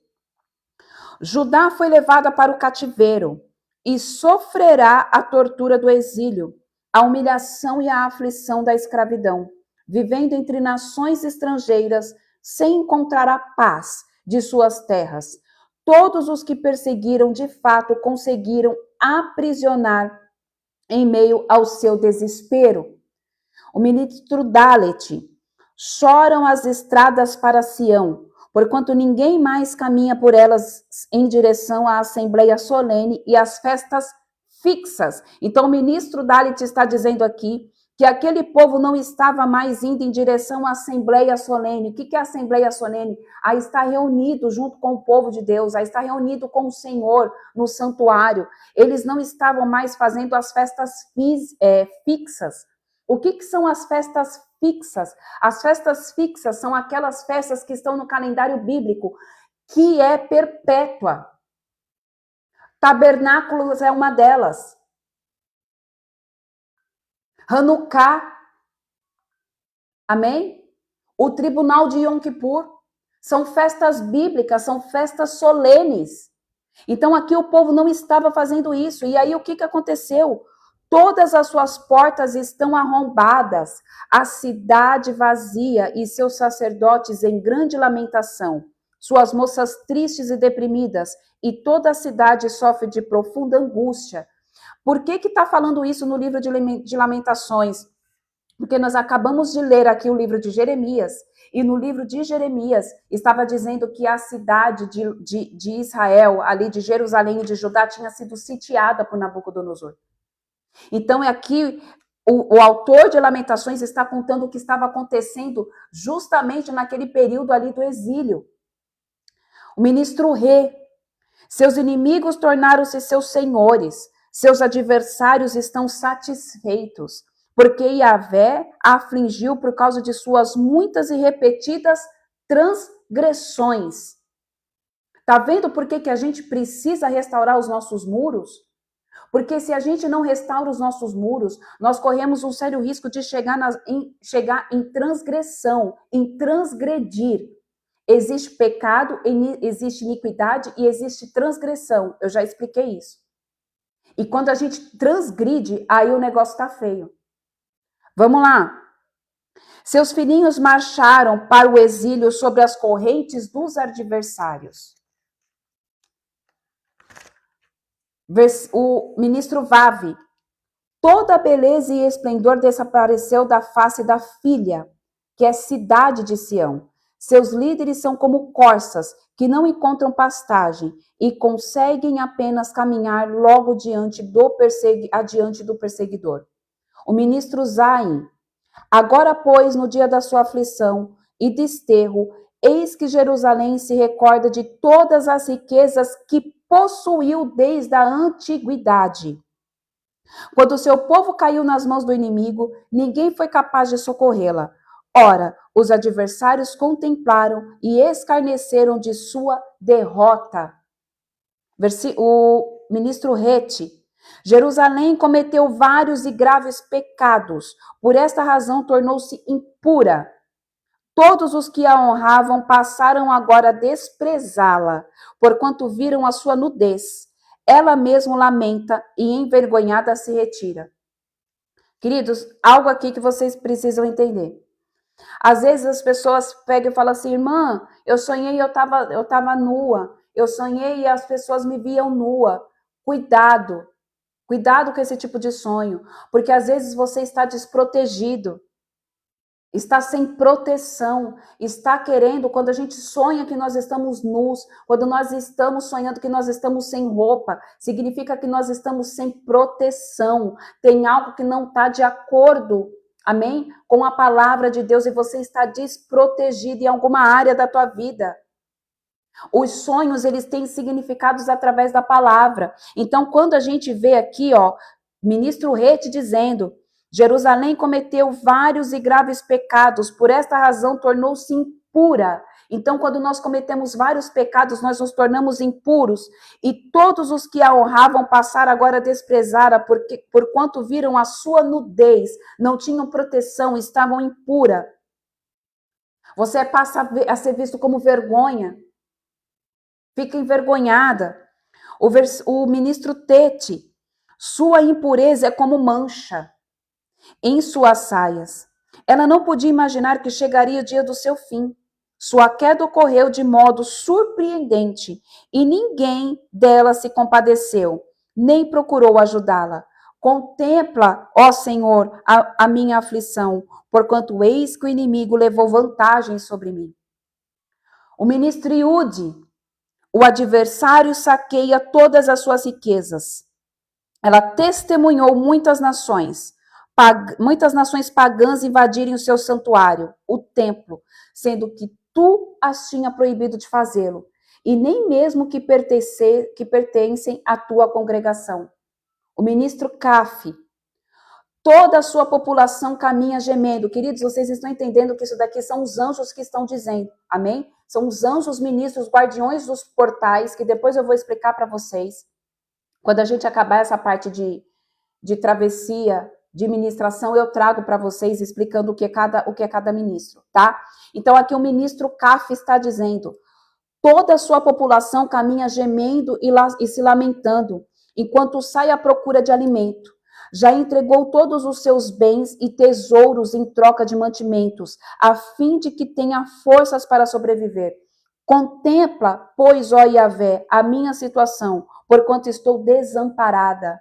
Judá foi levada para o cativeiro e sofrerá a tortura do exílio, a humilhação e a aflição da escravidão, vivendo entre nações estrangeiras, sem encontrar a paz de suas terras. Todos os que perseguiram, de fato, conseguiram aprisionar em meio ao seu desespero. O ministro Dalet. Choram as estradas para Sião, porquanto ninguém mais caminha por elas em direção à assembleia solene e às festas fixas. Então, o ministro Dalet está dizendo aqui que aquele povo não estava mais indo em direção à Assembleia Solene. O que é a Assembleia Solene? A estar reunido junto com o povo de Deus, a estar reunido com o Senhor no santuário. Eles não estavam mais fazendo as festas fixas. O que são as festas fixas? As festas fixas são aquelas festas que estão no calendário bíblico, que é perpétua. Tabernáculos é uma delas. Hanukkah, amém? O tribunal de Yom Kippur, são festas bíblicas, são festas solenes. Então aqui o povo não estava fazendo isso. E aí o que aconteceu? Todas as suas portas estão arrombadas, a cidade vazia e seus sacerdotes em grande lamentação, suas moças tristes e deprimidas, e toda a cidade sofre de profunda angústia. Por que está falando isso no livro de Lamentações? Porque nós acabamos de ler aqui o livro de Jeremias, e no livro de Jeremias estava dizendo que a cidade de Israel, ali de Jerusalém e de Judá, tinha sido sitiada por Nabucodonosor. Então, aqui o autor de Lamentações está contando o que estava acontecendo justamente naquele período ali do exílio. O ministro Rê, seus inimigos tornaram-se seus senhores, seus adversários estão satisfeitos. porque Yahvé a afligiu por causa de suas muitas e repetidas transgressões. Tá vendo por que a gente precisa restaurar os nossos muros? Porque se a gente não restaura os nossos muros, nós corremos um sério risco de chegar em transgressão, em transgredir. Existe pecado, existe iniquidade e existe transgressão. Eu já expliquei isso. E quando a gente transgride, aí o negócio está feio. Vamos lá. Seus filhinhos marcharam para o exílio sobre as correntes dos adversários. O ministro Vavi. Toda a beleza e esplendor desapareceu da face da filha, que é cidade de Sião. Seus líderes são como corças, que não encontram pastagem e conseguem apenas caminhar logo adiante do perseguidor. O ministro Zaim. Agora, pois, no dia da sua aflição e desterro, eis que Jerusalém se recorda de todas as riquezas que possuiu desde a antiguidade. Quando o seu povo caiu nas mãos do inimigo, ninguém foi capaz de socorrê-la. Ora, os adversários contemplaram e escarneceram de sua derrota. O ministro Rete. Jerusalém cometeu vários e graves pecados. Por esta razão tornou-se impura. Todos os que a honravam passaram agora a desprezá-la, porquanto viram a sua nudez. Ela mesma lamenta e envergonhada se retira. Queridos, algo aqui que vocês precisam entender. Às vezes as pessoas pegam e falam assim, irmã, eu sonhei e eu tava nua. Eu sonhei e as pessoas me viam nua. Cuidado com esse tipo de sonho, porque às vezes você está desprotegido. Está sem proteção, está querendo, quando a gente sonha que nós estamos nus, quando nós estamos sonhando que nós estamos sem roupa, significa que nós estamos sem proteção, tem algo que não está de acordo, amém? Com a palavra de Deus e você está desprotegido em alguma área da tua vida. Os sonhos, eles têm significados através da palavra. Então, quando a gente vê aqui, ministro Rete dizendo, Jerusalém cometeu vários e graves pecados, por esta razão tornou-se impura. Então, quando nós cometemos vários pecados, nós nos tornamos impuros, e todos os que a honravam passaram agora a desprezá-la, porquanto viram a sua nudez, não tinham proteção, estavam impura. Você passa a ser visto como vergonha, fica envergonhada. O ministro Tete, sua impureza é como mancha em suas saias. Ela não podia imaginar que chegaria o dia do seu fim. Sua queda ocorreu de modo surpreendente e ninguém dela se compadeceu, nem procurou ajudá-la. Contempla, ó Senhor, a minha aflição, porquanto eis que o inimigo levou vantagem sobre mim. O ministro Iude, o adversário saqueia todas as suas riquezas. Ela testemunhou muitas nações pagãs invadirem o seu santuário, o templo, sendo que tu as tinha proibido de fazê-lo, e nem mesmo que pertencem à tua congregação. O ministro Cafe, toda a sua população caminha gemendo. Queridos, vocês estão entendendo que isso daqui são os anjos que estão dizendo, amém? São os anjos ministros, guardiões dos portais, que depois eu vou explicar para vocês. Quando a gente acabar essa parte de travessia, de ministração, eu trago para vocês explicando o que é cada ministro, tá? Então, aqui o ministro Cafe está dizendo, toda a sua população caminha gemendo e se lamentando, enquanto sai à procura de alimento. Já entregou todos os seus bens e tesouros em troca de mantimentos, a fim de que tenha forças para sobreviver. Contempla, pois, ó Yahvé, a minha situação, porquanto estou desamparada.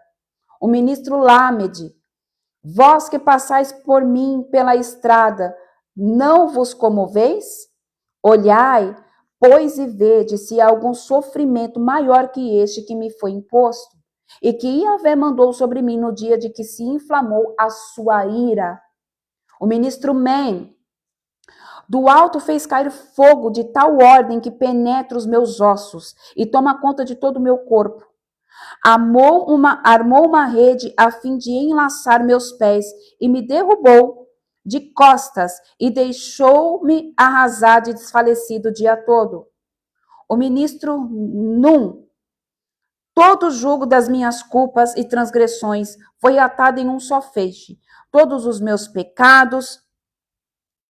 O ministro Lamed, vós que passais por mim pela estrada, não vos comoveis? Olhai, pois, e vede se há algum sofrimento maior que este que me foi imposto, e que Yahvé mandou sobre mim no dia de que se inflamou a sua ira. O ministro Men, do alto fez cair fogo de tal ordem que penetra os meus ossos e toma conta de todo o meu corpo. Armou uma rede a fim de enlaçar meus pés e me derrubou de costas e deixou-me arrasado e desfalecido o dia todo. O ministro Num, todo o jugo das minhas culpas e transgressões foi atado em um só feixe. Todos os meus pecados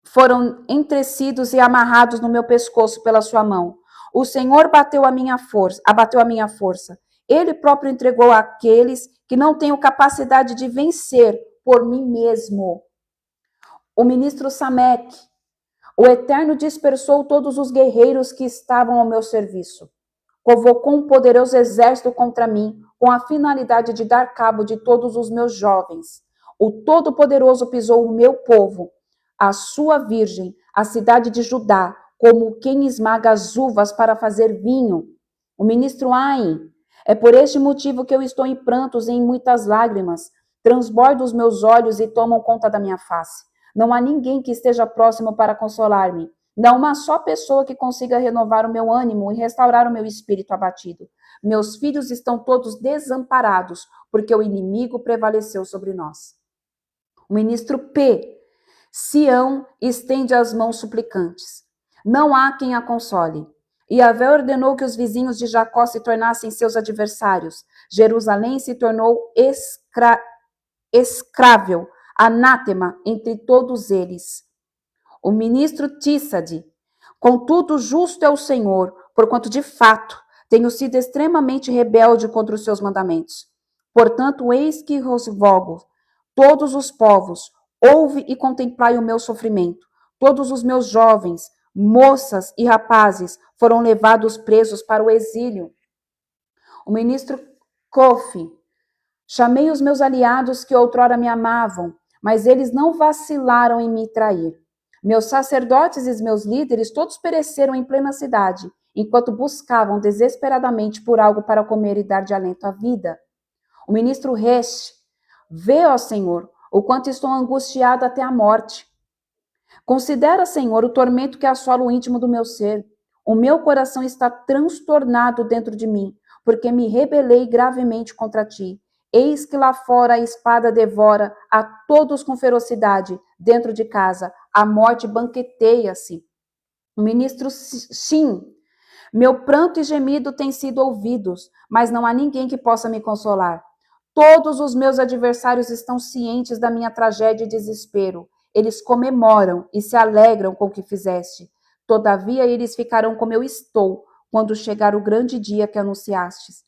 foram entrecidos e amarrados no meu pescoço pela sua mão. O Senhor abateu a minha força. Ele próprio entregou àqueles que não têm capacidade de vencer por mim mesmo. O ministro Samek, o Eterno dispersou todos os guerreiros que estavam ao meu serviço. Convocou um poderoso exército contra mim, com a finalidade de dar cabo de todos os meus jovens. O Todo-Poderoso pisou o meu povo, a sua virgem, a cidade de Judá, como quem esmaga as uvas para fazer vinho. O ministro Ain, é por este motivo que eu estou em prantos e em muitas lágrimas. Transbordo os meus olhos e tomam conta da minha face. Não há ninguém que esteja próximo para consolar-me. Não uma só pessoa que consiga renovar o meu ânimo e restaurar o meu espírito abatido. Meus filhos estão todos desamparados, porque o inimigo prevaleceu sobre nós. O ministro P. Sião estende as mãos suplicantes. Não há quem a console. Yahvé ordenou que os vizinhos de Jacó se tornassem seus adversários. Jerusalém se tornou escrável, anátema entre todos eles. O ministro Tissade, contudo, justo é o Senhor, porquanto de fato tenho sido extremamente rebelde contra os seus mandamentos. Portanto, eis que vos rogo, todos os povos, ouve e contemplai o meu sofrimento. Todos os meus jovens, moças e rapazes foram levados presos para o exílio. O ministro Kofi, chamei os meus aliados que outrora me amavam, mas eles não vacilaram em me trair. Meus sacerdotes e meus líderes todos pereceram em plena cidade, enquanto buscavam desesperadamente por algo para comer e dar de alento à vida. O ministro Resh, vê, ó Senhor, o quanto estou angustiado até a morte. Considera, Senhor, o tormento que assola o íntimo do meu ser. O meu coração está transtornado dentro de mim, porque me rebelei gravemente contra ti. Eis que lá fora a espada devora a todos com ferocidade. Dentro de casa, a morte banqueteia-se. O ministro Shin, meu pranto e gemido têm sido ouvidos, mas não há ninguém que possa me consolar. Todos os meus adversários estão cientes da minha tragédia e desespero. Eles comemoram e se alegram com o que fizeste. Todavia, eles ficarão como eu estou, quando chegar o grande dia que anunciastes.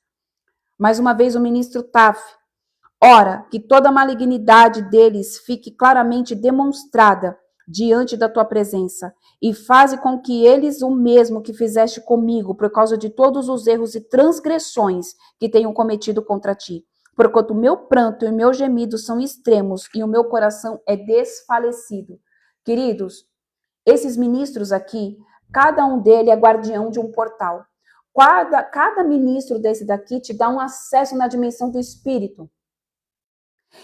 Mais uma vez o ministro Taf, ora, que toda a malignidade deles fique claramente demonstrada diante da tua presença, e faze com que eles o mesmo que fizeste comigo, por causa de todos os erros e transgressões que tenham cometido contra ti. Porquanto o meu pranto e o meu gemido são extremos, e o meu coração é desfalecido. Queridos, esses ministros aqui, cada um deles é guardião de um portal. Cada ministro desse daqui te dá um acesso na dimensão do espírito.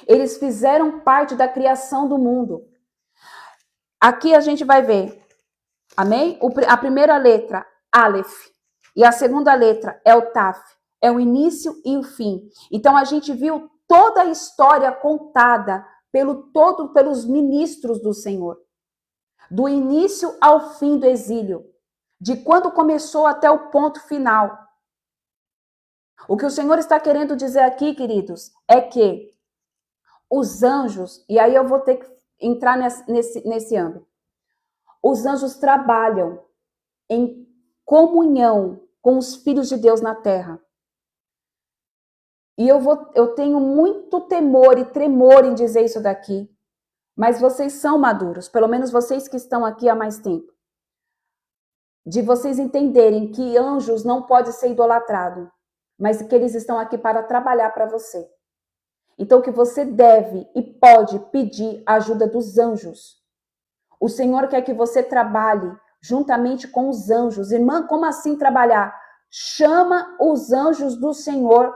Eles fizeram parte da criação do mundo. Aqui a gente vai ver, amém? A primeira letra, Aleph, e a segunda letra é o Taf, é o início e o fim. Então a gente viu toda a história contada pelos ministros do Senhor, do início ao fim do exílio, de quando começou até o ponto final. O que o Senhor está querendo dizer aqui, queridos, é que os anjos, e aí eu vou ter que entrar nesse âmbito, os anjos trabalham em comunhão com os filhos de Deus na terra. E eu tenho muito temor e tremor em dizer isso daqui, mas vocês são maduros, pelo menos vocês que estão aqui há mais tempo, de vocês entenderem que anjos não podem ser idolatrados, mas que eles estão aqui para trabalhar para você. Então que você deve e pode pedir a ajuda dos anjos. O Senhor quer que você trabalhe juntamente com os anjos. Irmã, como assim trabalhar? Chama os anjos do Senhor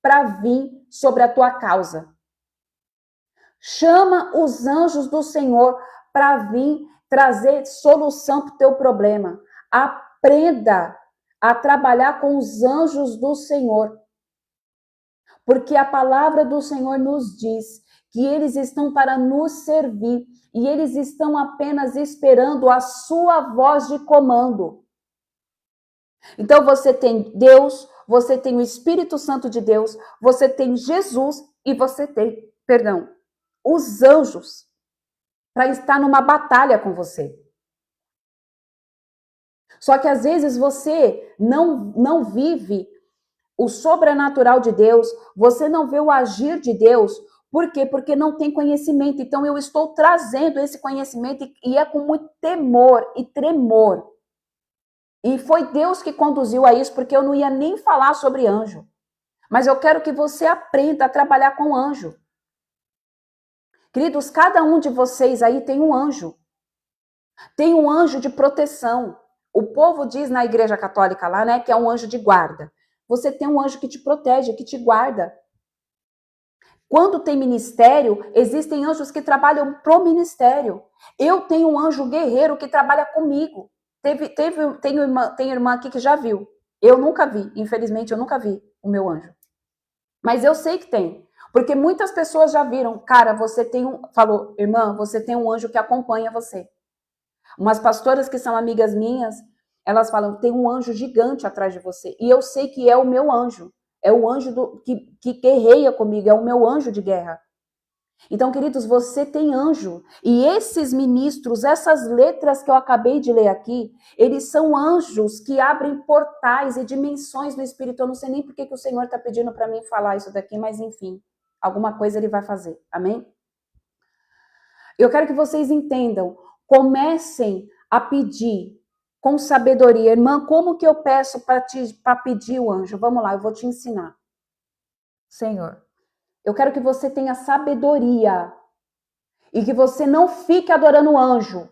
para vir sobre a tua causa. Chama os anjos do Senhor para vir trazer solução para o teu problema. Aprenda a trabalhar com os anjos do Senhor. Porque a palavra do Senhor nos diz que eles estão para nos servir e eles estão apenas esperando a sua voz de comando. Então você tem Deus, você tem o Espírito Santo de Deus, você tem Jesus e você tem, os anjos para estar numa batalha com você. Só que às vezes você não vive o sobrenatural de Deus, você não vê o agir de Deus. Por quê? Porque não tem conhecimento. Então eu estou trazendo esse conhecimento e é com muito temor e tremor. E foi Deus que conduziu a isso, porque eu não ia nem falar sobre anjo. Mas eu quero que você aprenda a trabalhar com anjo. Queridos, cada um de vocês aí tem um anjo. Tem um anjo de proteção. O povo diz na igreja católica lá, né, que é um anjo de guarda. Você tem um anjo que te protege, que te guarda. Quando tem ministério, existem anjos que trabalham pro ministério. Eu tenho um anjo guerreiro que trabalha comigo. Tem irmã aqui que já viu. Eu nunca vi, infelizmente eu nunca vi o meu anjo. Mas eu sei que tem. Porque muitas pessoas já viram. Cara, falou, irmã, você tem um anjo que acompanha você. Umas pastoras que são amigas minhas, elas falam, tem um anjo gigante atrás de você. E eu sei que é o meu anjo. É o anjo que guerreia comigo, é o meu anjo de guerra. Então, queridos, você tem anjo. E esses ministros, essas letras que eu acabei de ler aqui, eles são anjos que abrem portais e dimensões no Espírito. Eu não sei nem por que o Senhor está pedindo para mim falar isso daqui, mas enfim, alguma coisa ele vai fazer. Amém? Eu quero que vocês entendam. Comecem a pedir com sabedoria. Irmã, como que eu peço para pedir o anjo? Vamos lá, eu vou te ensinar. Senhor, eu quero que você tenha sabedoria e que você não fique adorando o anjo.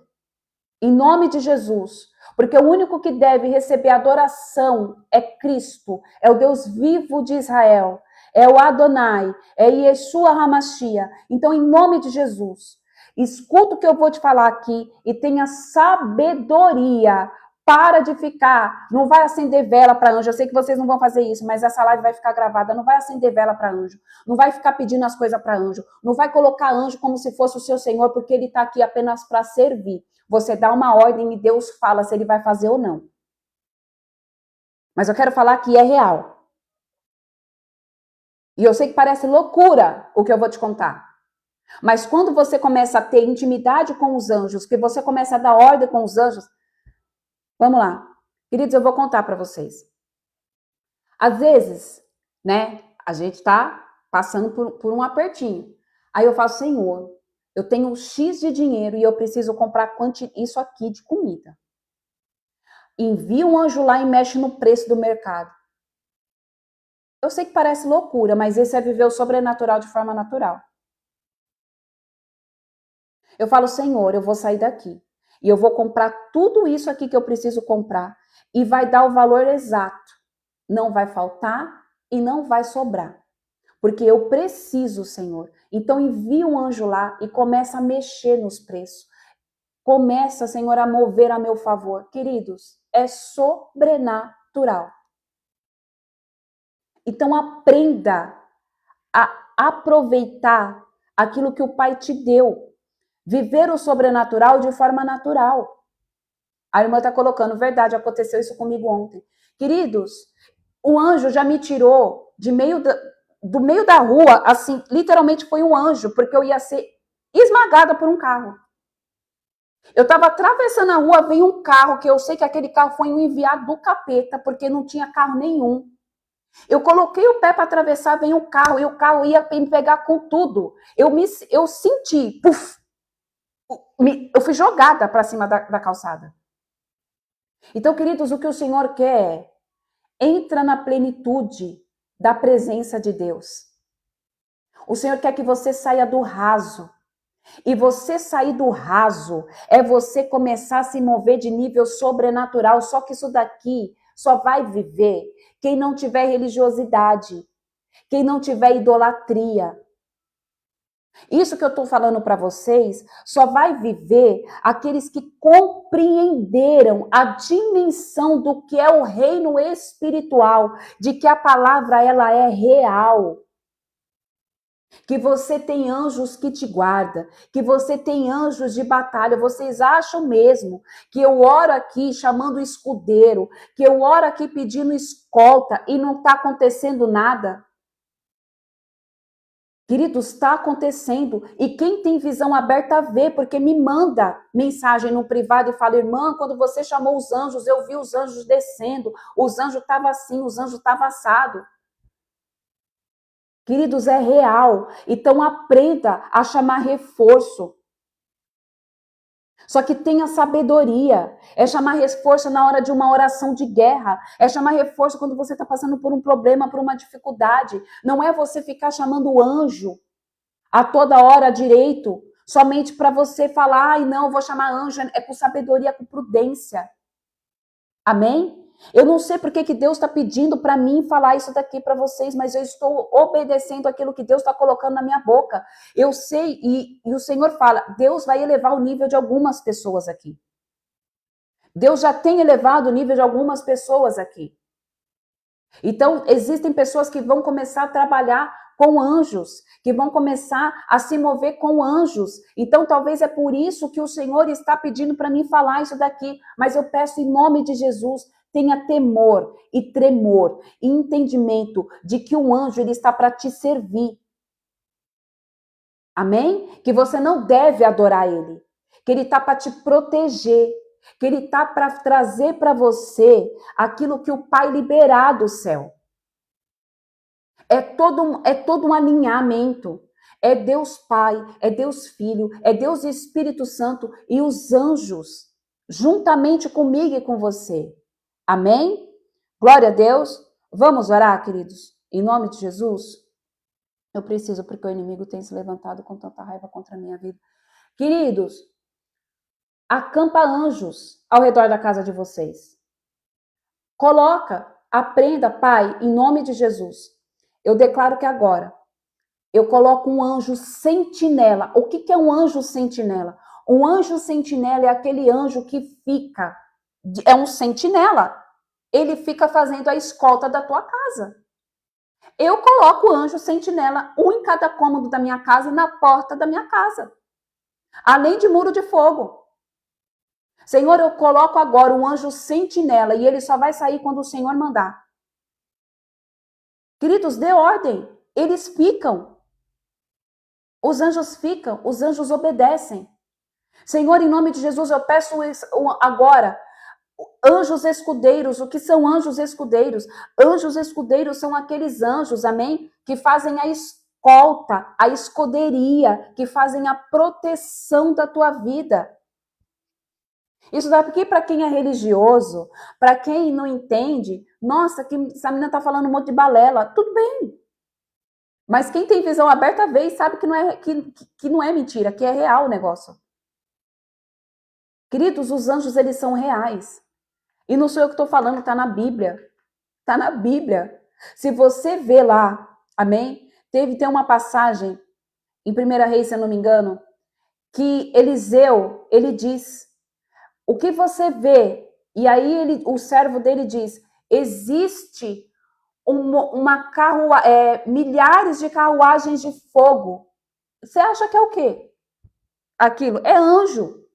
Em nome de Jesus. Porque o único que deve receber adoração é Cristo, é o Deus vivo de Israel, é o Adonai, é Yeshua HaMashiach. Então, em nome de Jesus, escuta o que eu vou te falar aqui e tenha sabedoria. Para de ficar, não vai acender vela para anjo. Eu sei que vocês não vão fazer isso, mas essa live vai ficar gravada. Não vai acender vela para anjo. Não vai ficar pedindo as coisas para anjo. Não vai colocar anjo como se fosse o seu Senhor, porque ele está aqui apenas para servir. Você dá uma ordem e Deus fala se ele vai fazer ou não. Mas eu quero falar que é real. E eu sei que parece loucura o que eu vou te contar. Mas quando você começa a ter intimidade com os anjos, que você começa a dar ordem com os anjos, vamos lá. Queridos, eu vou contar para vocês. Às vezes, né, a gente está passando por um apertinho. Aí eu falo, Senhor, eu tenho X de dinheiro e eu preciso comprar isso aqui de comida. Envia um anjo lá e mexe no preço do mercado. Eu sei que parece loucura, mas esse é viver o sobrenatural de forma natural. Eu falo, Senhor, eu vou sair daqui. E eu vou comprar tudo isso aqui que eu preciso comprar. E vai dar o valor exato. Não vai faltar e não vai sobrar. Porque eu preciso, Senhor. Então envia um anjo lá e começa a mexer nos preços. Começa, Senhor, a mover a meu favor. Queridos, é sobrenatural. Então aprenda a aproveitar aquilo que o Pai te deu. Viver o sobrenatural de forma natural. A irmã está colocando, verdade, aconteceu isso comigo ontem. Queridos, o anjo já me tirou do meio da rua, assim, literalmente foi um anjo, porque eu ia ser esmagada por um carro. Eu estava atravessando a rua, veio um carro, que eu sei que aquele carro foi um enviado do capeta, porque não tinha carro nenhum. Eu coloquei o pé para atravessar, veio um carro, e o carro ia me pegar com tudo. Eu senti, puf, eu fui jogada para cima da calçada. Então, queridos, o que o Senhor quer é entra na plenitude da presença de Deus. O Senhor quer que você saia do raso. E você sair do raso é você começar a se mover de nível sobrenatural. Só que isso daqui só vai viver quem não tiver religiosidade, quem não tiver idolatria. Isso que eu estou falando para vocês só vai viver aqueles que compreenderam a dimensão do que é o reino espiritual, de que a palavra ela é real. que você tem anjos que te guardam, que você tem anjos de batalha. Vocês acham mesmo que eu oro aqui chamando escudeiro, que eu oro aqui pedindo escolta e não está acontecendo nada? Queridos, está acontecendo. E quem tem visão aberta vê, porque me manda mensagem no privado e fala: irmã, quando você chamou os anjos, eu vi os anjos descendo, os anjos estavam assim, os anjos estavam assado. Queridos, é real. Então aprenda a chamar reforço. Só que tenha sabedoria. É chamar reforço na hora de uma oração de guerra. É chamar reforço quando você está passando por um problema, por uma dificuldade. Não é você ficar chamando o anjo a toda hora direito, somente para você falar: ai, não, eu vou chamar anjo. É com sabedoria, com prudência. Amém? Eu não sei porque que Deus está pedindo para mim falar isso daqui para vocês, mas eu estou obedecendo aquilo que Deus está colocando na minha boca. Eu sei, e o Senhor fala: Deus vai elevar o nível de algumas pessoas aqui. Deus já tem elevado o nível de algumas pessoas aqui. Então, existem pessoas que vão começar a trabalhar com anjos, que vão começar a se mover com anjos. Então, talvez é por isso que o Senhor está pedindo para mim falar isso daqui. Mas eu peço em nome de Jesus, tenha temor e tremor e entendimento de que um anjo ele está para te servir. Amém? Que você não deve adorar ele, que ele está para te proteger, que ele está para trazer para você aquilo que o Pai liberar do céu. É todo um alinhamento. É Deus Pai, é Deus Filho, é Deus Espírito Santo e os anjos, juntamente comigo e com você. Amém? Glória a Deus. Vamos orar, queridos? Em nome de Jesus? Eu preciso, porque o inimigo tem se levantado com tanta raiva contra a minha vida. Queridos, acampa anjos ao redor da casa de vocês. Coloca, aprenda, Pai, em nome de Jesus. Eu declaro que agora eu coloco um anjo sentinela. O que é um anjo sentinela? Um anjo sentinela é aquele anjo que fica, é um sentinela. Ele fica fazendo a escolta da tua casa. Eu coloco o anjo sentinela, um em cada cômodo da minha casa e na porta da minha casa. Além de muro de fogo. Senhor, eu coloco agora um anjo sentinela e ele só vai sair quando o Senhor mandar. Queridos, dê ordem. Eles ficam. Os anjos ficam, os anjos obedecem. Senhor, em nome de Jesus, eu peço agora, anjos escudeiros. O que são anjos escudeiros? Anjos escudeiros são aqueles anjos, amém? Que fazem a escolta, a escuderia, que fazem a proteção da tua vida. Isso daqui para quem é religioso, para quem não entende, nossa, que essa menina está falando um monte de balela. Tudo bem. Mas quem tem visão aberta vê e sabe que não é mentira, que é real o negócio. Queridos, os anjos, eles são reais. E não sou eu que estou falando, está na Bíblia. Está na Bíblia. Se você vê lá, amém? Tem uma passagem em 1 Reis, se eu não me engano, que Eliseu, ele diz, o que você vê? E aí o servo dele diz, existe milhares de carruagens de fogo. Você acha que é o quê? Aquilo é anjo.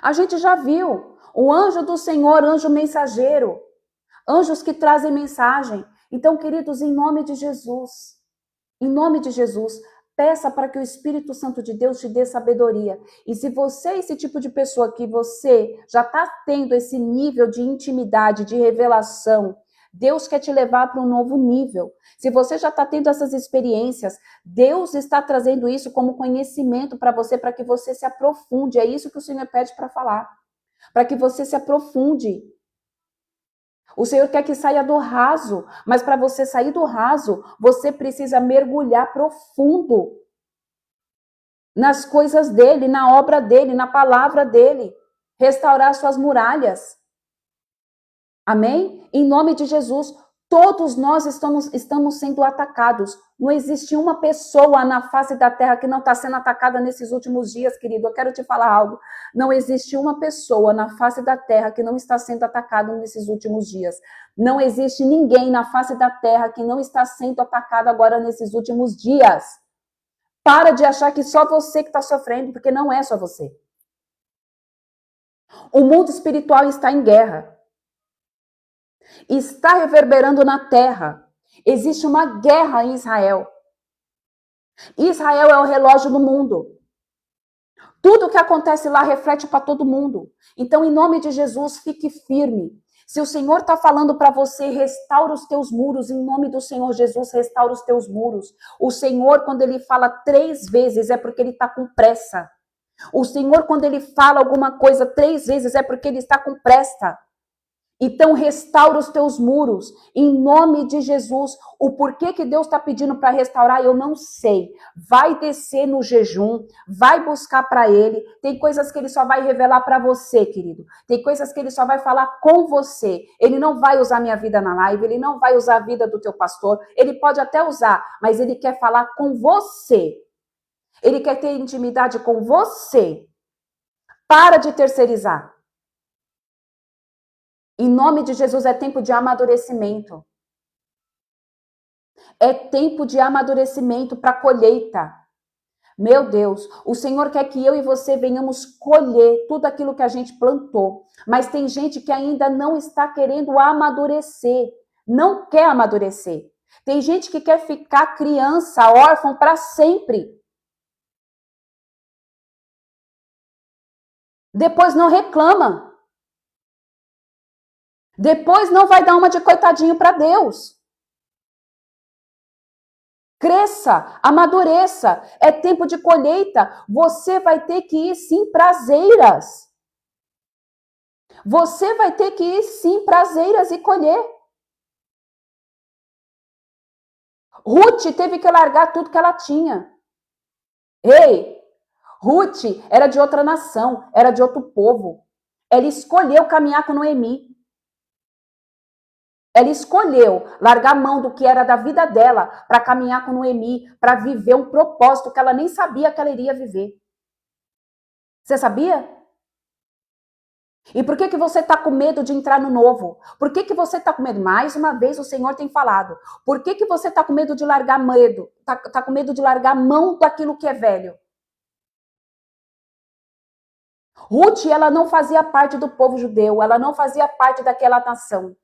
A gente já viu o anjo do Senhor, anjo mensageiro, anjos que trazem mensagem. Então, queridos, em nome de Jesus, peça para que o Espírito Santo de Deus te dê sabedoria. E se você é esse tipo de pessoa que você já está tendo esse nível de intimidade, de revelação, Deus quer te levar para um novo nível. Se você já está tendo essas experiências, Deus está trazendo isso como conhecimento para que você se aprofunde. É isso que o Senhor pede para falar. Para que você se aprofunde. O Senhor quer que saia do raso, mas para você sair do raso, você precisa mergulhar profundo nas coisas dele, na obra dele, na palavra dele. Restaurar suas muralhas. Amém? Em nome de Jesus, Todos nós estamos sendo atacados. Não existe uma pessoa na face da terra que não está sendo atacada nesses últimos dias, querido. Eu quero te falar algo. Não existe uma pessoa na face da terra que não está sendo atacada nesses últimos dias. Não existe ninguém na face da terra que não está sendo atacado agora nesses últimos dias. Para de achar que só você que está sofrendo, porque não é só você. O mundo espiritual está em guerra. Está reverberando na terra. Existe uma guerra em Israel. Israel é o relógio do mundo. Tudo que acontece lá reflete para todo mundo. Então, em nome de Jesus, fique firme. Se o Senhor está falando para você, restaura os teus muros, em nome do Senhor Jesus, restaura os teus muros. O Senhor, quando ele fala 3 vezes, é porque ele está com pressa. O Senhor, quando ele fala alguma coisa 3 vezes, é porque ele está com pressa. Então, restaura os teus muros, em nome de Jesus. O porquê que Deus está pedindo para restaurar, eu não sei. Vai descer no jejum, vai buscar para Ele. Tem coisas que Ele só vai revelar para você, querido. Tem coisas que Ele só vai falar com você. Ele não vai usar minha vida na live, Ele não vai usar a vida do teu pastor. Ele pode até usar, mas Ele quer falar com você. Ele quer ter intimidade com você. Para de terceirizar. Em nome de Jesus, é tempo de amadurecimento. É tempo de amadurecimento para colheita. Meu Deus, o Senhor quer que eu e você venhamos colher tudo aquilo que a gente plantou. Mas tem gente que ainda não está querendo amadurecer. Não quer amadurecer. Tem gente que quer ficar criança, órfão para sempre. Depois não reclama. Depois não vai dar uma de coitadinho para Deus. Cresça, amadureça, é tempo de colheita. Você vai ter que ir sim prazeiras. Você vai ter que ir sim prazeiras e colher. Ruth teve que largar tudo que ela tinha. Ei, Ruth era de outra nação, era de outro povo. Ela escolheu caminhar com Noemi. Ela escolheu largar a mão do que era da vida dela para caminhar com Noemi, para viver um propósito que ela nem sabia que ela iria viver. Você sabia? E por que você está com medo de entrar no novo? Por que você está com medo? Mais uma vez o Senhor tem falado. Por que você está com medo de largar medo? Tá com medo de largar a mão daquilo que é velho? Ruth, ela não fazia parte do povo judeu, ela não fazia parte daquela nação.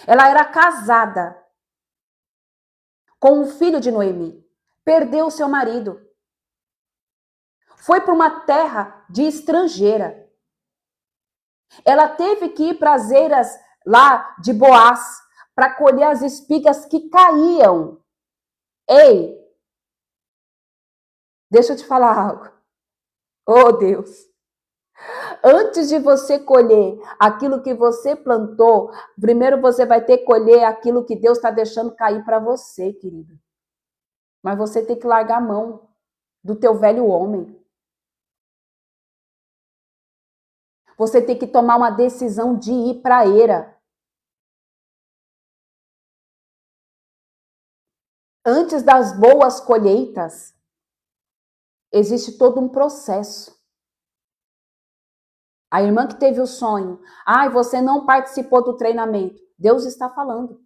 Ela era casada com um filho de Noemi. Perdeu o seu marido. Foi para uma terra de estrangeira. Ela teve que ir para as eiras lá de Boaz para colher as espigas que caíam. Ei, deixa eu te falar algo. Oh, Deus. Antes de você colher aquilo que você plantou, primeiro você vai ter que colher aquilo que Deus está deixando cair para você, querido. Mas você tem que largar a mão do teu velho homem. Você tem que tomar uma decisão de ir para a eira. Antes das boas colheitas, existe todo um processo. A irmã que teve o sonho, você não participou do treinamento. Deus está falando.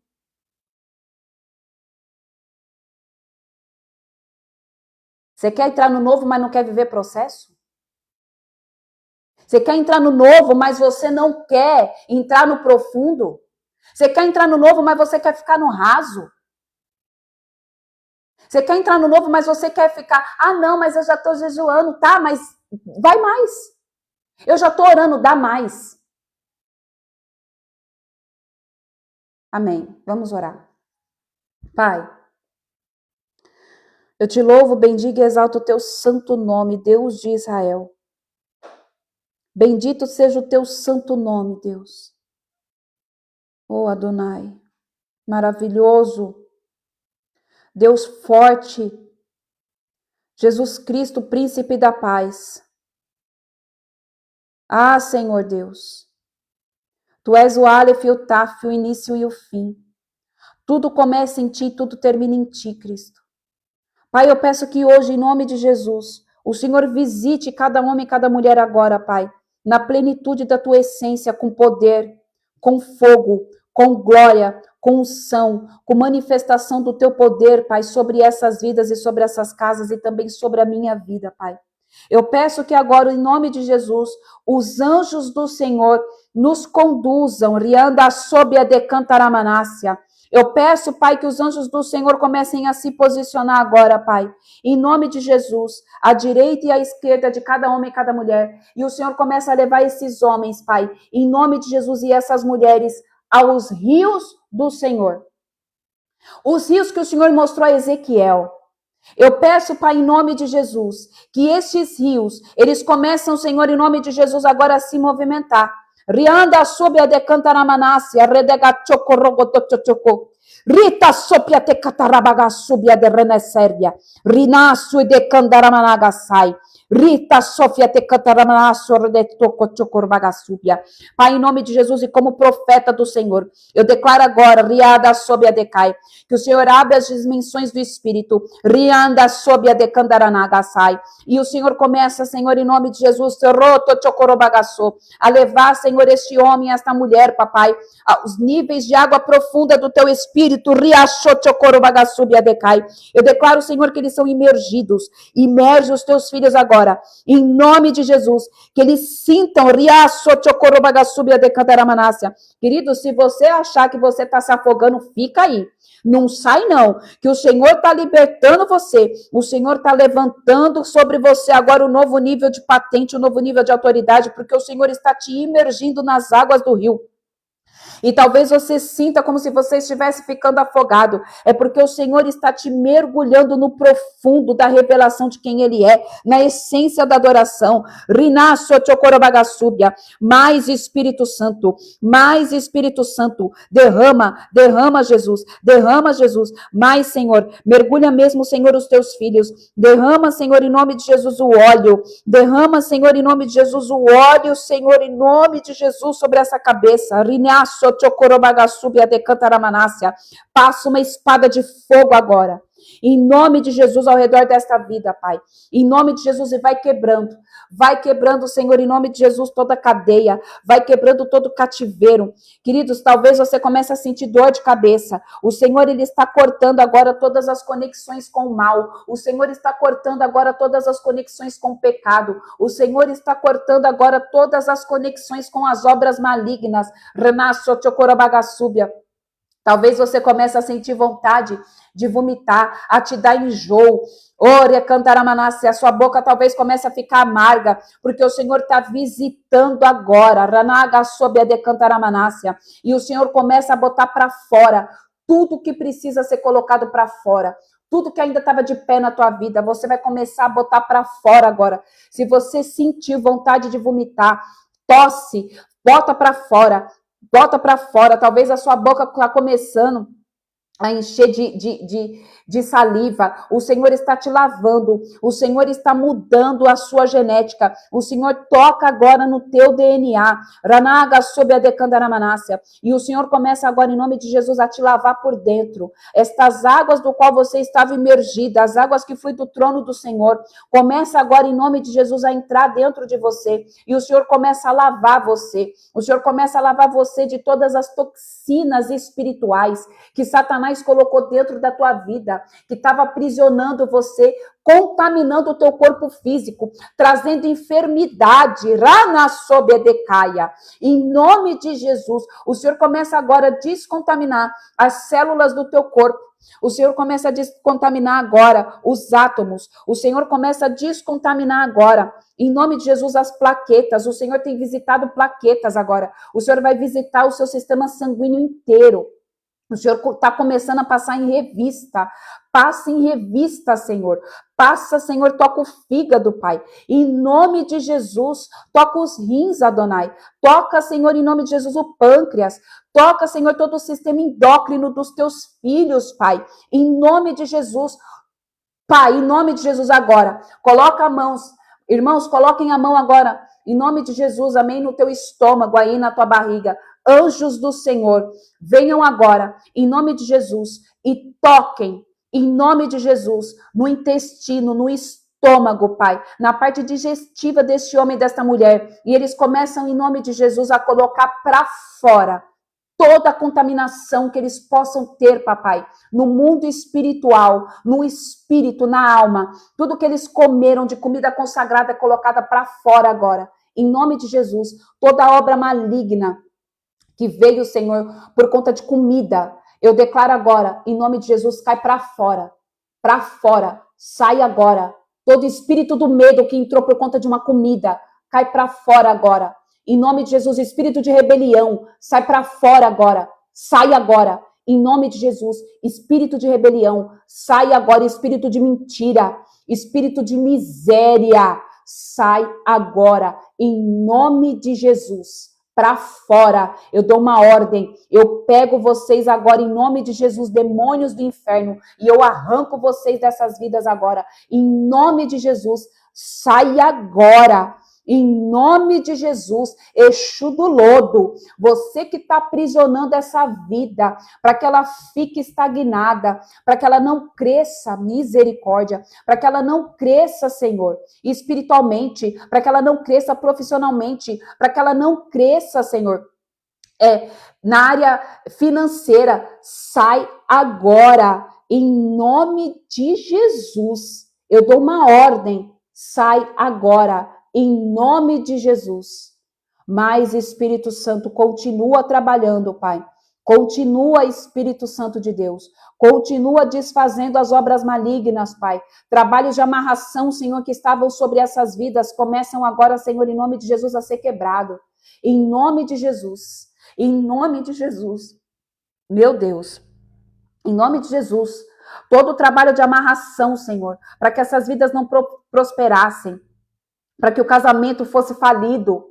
Você quer entrar no novo, mas não quer viver processo? Você quer entrar no novo, mas você não quer entrar no profundo? Você quer entrar no novo, mas você quer ficar no raso? Você quer entrar no novo, mas você quer ficar... não, mas eu já estou jejuando. Tá, mas vai mais. Eu já estou orando, dá mais. Amém. Vamos orar. Pai, eu te louvo, bendigo e exalto o teu santo nome, Deus de Israel. Bendito seja o teu santo nome, Deus. Oh, Adonai, maravilhoso, Deus forte, Jesus Cristo, príncipe da paz. Senhor Deus, tu és o Aleph e o Taf, o início e o fim. Tudo começa em ti, tudo termina em ti, Cristo. Pai, eu peço que hoje, em nome de Jesus, o Senhor visite cada homem e cada mulher agora, Pai, na plenitude da tua essência, com poder, com fogo, com glória, com unção, com manifestação do teu poder, Pai, sobre essas vidas e sobre essas casas e também sobre a minha vida, Pai. Eu peço que agora, em nome de Jesus, os anjos do Senhor nos conduzam, rianda sob a decantaramácia. Eu peço, Pai, que os anjos do Senhor comecem a se posicionar agora, Pai, em nome de Jesus, à direita e à esquerda de cada homem e cada mulher. E o Senhor começa a levar esses homens, Pai, em nome de Jesus, e essas mulheres aos rios do Senhor. Os rios que o Senhor mostrou a Ezequiel. Eu peço, Pai, em nome de Jesus, que estes rios, eles começam, Senhor, em nome de Jesus, agora a se movimentar. Rianda sob a decantaramácia, redegachocorrogotochoco. Rita sopia te catarabaga subia de renesérbia. Rinaço e de candaramanagasai. Rita Sofia te cataramanaço de tocochocorbaga subia. Pai, em nome de Jesus e como profeta do Senhor, eu declaro agora, riada sob a decai, que o Senhor abre as dimensões do Espírito. Rianda sob a decandaranagasai. E o Senhor começa, Senhor, em nome de Jesus, a levar, Senhor, este homem, esta mulher, papai, aos níveis de água profunda do teu Espírito. Eu declaro, Senhor, que eles são imergidos. Imerge os teus filhos agora, em nome de Jesus, que eles sintam. Querido, se você achar que você está se afogando, fica aí. Não sai não, que o Senhor está libertando você, o Senhor está levantando sobre você agora um novo nível de patente, um novo nível de autoridade, porque o Senhor está te imergindo nas águas do rio. E talvez você sinta como se você estivesse ficando afogado. É porque o Senhor está te mergulhando no profundo da revelação de quem Ele é, na essência da adoração. Mais Espírito Santo, mais Espírito Santo. Derrama Jesus, derrama Jesus. Mais, Senhor, mergulha mesmo, Senhor, os teus filhos. Derrama, Senhor, em nome de Jesus o óleo. Derrama, Senhor, em nome de Jesus o óleo, Senhor, em nome de Jesus sobre essa cabeça. Passa uma espada de fogo agora, em nome de Jesus, ao redor desta vida, Pai, em nome de Jesus, e vai quebrando, Senhor, em nome de Jesus, toda cadeia, vai quebrando todo cativeiro. Queridos, talvez você comece a sentir dor de cabeça. O Senhor, Ele está cortando agora todas as conexões com o mal. O Senhor está cortando agora todas as conexões com o pecado. O Senhor está cortando agora todas as conexões com as obras malignas. Talvez você comece a sentir vontade de vomitar, a te dar enjoo. A sua boca talvez comece a ficar amarga, porque o Senhor está visitando agora. E o Senhor começa a botar para fora tudo que precisa ser colocado para fora. Tudo que ainda estava de pé na tua vida, você vai começar a botar para fora agora. Se você sentir vontade de vomitar, tosse, bota para fora. Bota para fora, talvez a sua boca está começando a encher de saliva. O Senhor está te lavando, o Senhor está mudando a sua genética, o Senhor toca agora no teu DNA, Ranaga sob a decandaramácia, e o Senhor começa agora, em nome de Jesus, a te lavar por dentro. Estas águas do qual você estava imergida, as águas que fluem do trono do Senhor, começa agora, em nome de Jesus, a entrar dentro de você, e o Senhor começa a lavar você, o Senhor começa a lavar você de todas as toxinas espirituais que Satanás colocou dentro da tua vida, que estava aprisionando você, contaminando o teu corpo físico, trazendo enfermidade, ranasobedecaia. Em nome de Jesus, o Senhor começa agora a descontaminar as células do teu corpo. O Senhor começa a descontaminar agora os átomos. O Senhor começa a descontaminar agora, em nome de Jesus, as plaquetas. O Senhor tem visitado plaquetas agora. O Senhor vai visitar o seu sistema sanguíneo inteiro. O Senhor está começando a passar em revista. Passa em revista, Senhor. Passa, Senhor, toca o fígado, Pai. Em nome de Jesus, toca os rins, Adonai. Toca, Senhor, em nome de Jesus, o pâncreas. Toca, Senhor, todo o sistema endócrino dos teus filhos, Pai. Em nome de Jesus, Pai, em nome de Jesus agora. Coloca a mão, irmãos, coloquem a mão agora. Em nome de Jesus, amém, no teu estômago, aí na tua barriga. Anjos do Senhor, venham agora, em nome de Jesus, e toquem, em nome de Jesus, no intestino, no estômago, Pai, na parte digestiva deste homem e desta mulher. E eles começam, em nome de Jesus, a colocar para fora toda a contaminação que eles possam ter, papai, no mundo espiritual, no espírito, na alma. Tudo que eles comeram de comida consagrada é colocada para fora agora. Em nome de Jesus, toda obra maligna que veio, Senhor, por conta de comida, eu declaro agora, em nome de Jesus, cai para fora, sai agora. Todo espírito do medo que entrou por conta de uma comida, cai para fora agora. Em nome de Jesus, espírito de rebelião, sai para fora agora. Sai agora. Em nome de Jesus, espírito de rebelião, sai agora. Espírito de mentira, espírito de miséria, sai agora. Em nome de Jesus, para fora. Eu dou uma ordem. Eu pego vocês agora em nome de Jesus, demônios do inferno, e eu arranco vocês dessas vidas agora. Em nome de Jesus, sai agora. Em nome de Jesus, Exu do lodo, você que está aprisionando essa vida, para que ela fique estagnada, para que ela não cresça, misericórdia, para que ela não cresça, Senhor, espiritualmente, para que ela não cresça profissionalmente, para que ela não cresça, Senhor, na área financeira, sai agora, em nome de Jesus. Eu dou uma ordem, sai agora, em nome de Jesus. Mas Espírito Santo continua trabalhando, Pai. Continua, Espírito Santo de Deus. Continua desfazendo as obras malignas, Pai. Trabalhos de amarração, Senhor, que estavam sobre essas vidas, começam agora, Senhor, em nome de Jesus, a ser quebrado. Em nome de Jesus. Em nome de Jesus. Meu Deus. Em nome de Jesus. Todo o trabalho de amarração, Senhor, para que essas vidas não prosperassem, para que o casamento fosse falido.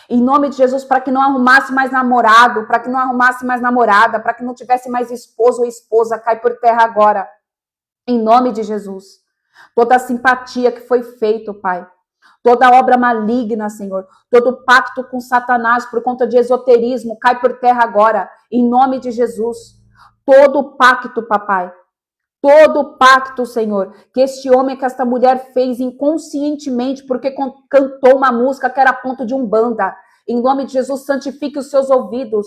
Em nome de Jesus, para que não arrumasse mais namorado, para que não arrumasse mais namorada, para que não tivesse mais esposo ou esposa, cai por terra agora. Em nome de Jesus. Toda a simpatia que foi feita, Pai. Toda obra maligna, Senhor. Todo pacto com Satanás por conta de esoterismo, cai por terra agora. Em nome de Jesus. Todo pacto, papai. Todo pacto, Senhor, que este homem, que esta mulher fez inconscientemente, porque cantou uma música que era ponto de umbanda. Em nome de Jesus, santifique os seus ouvidos.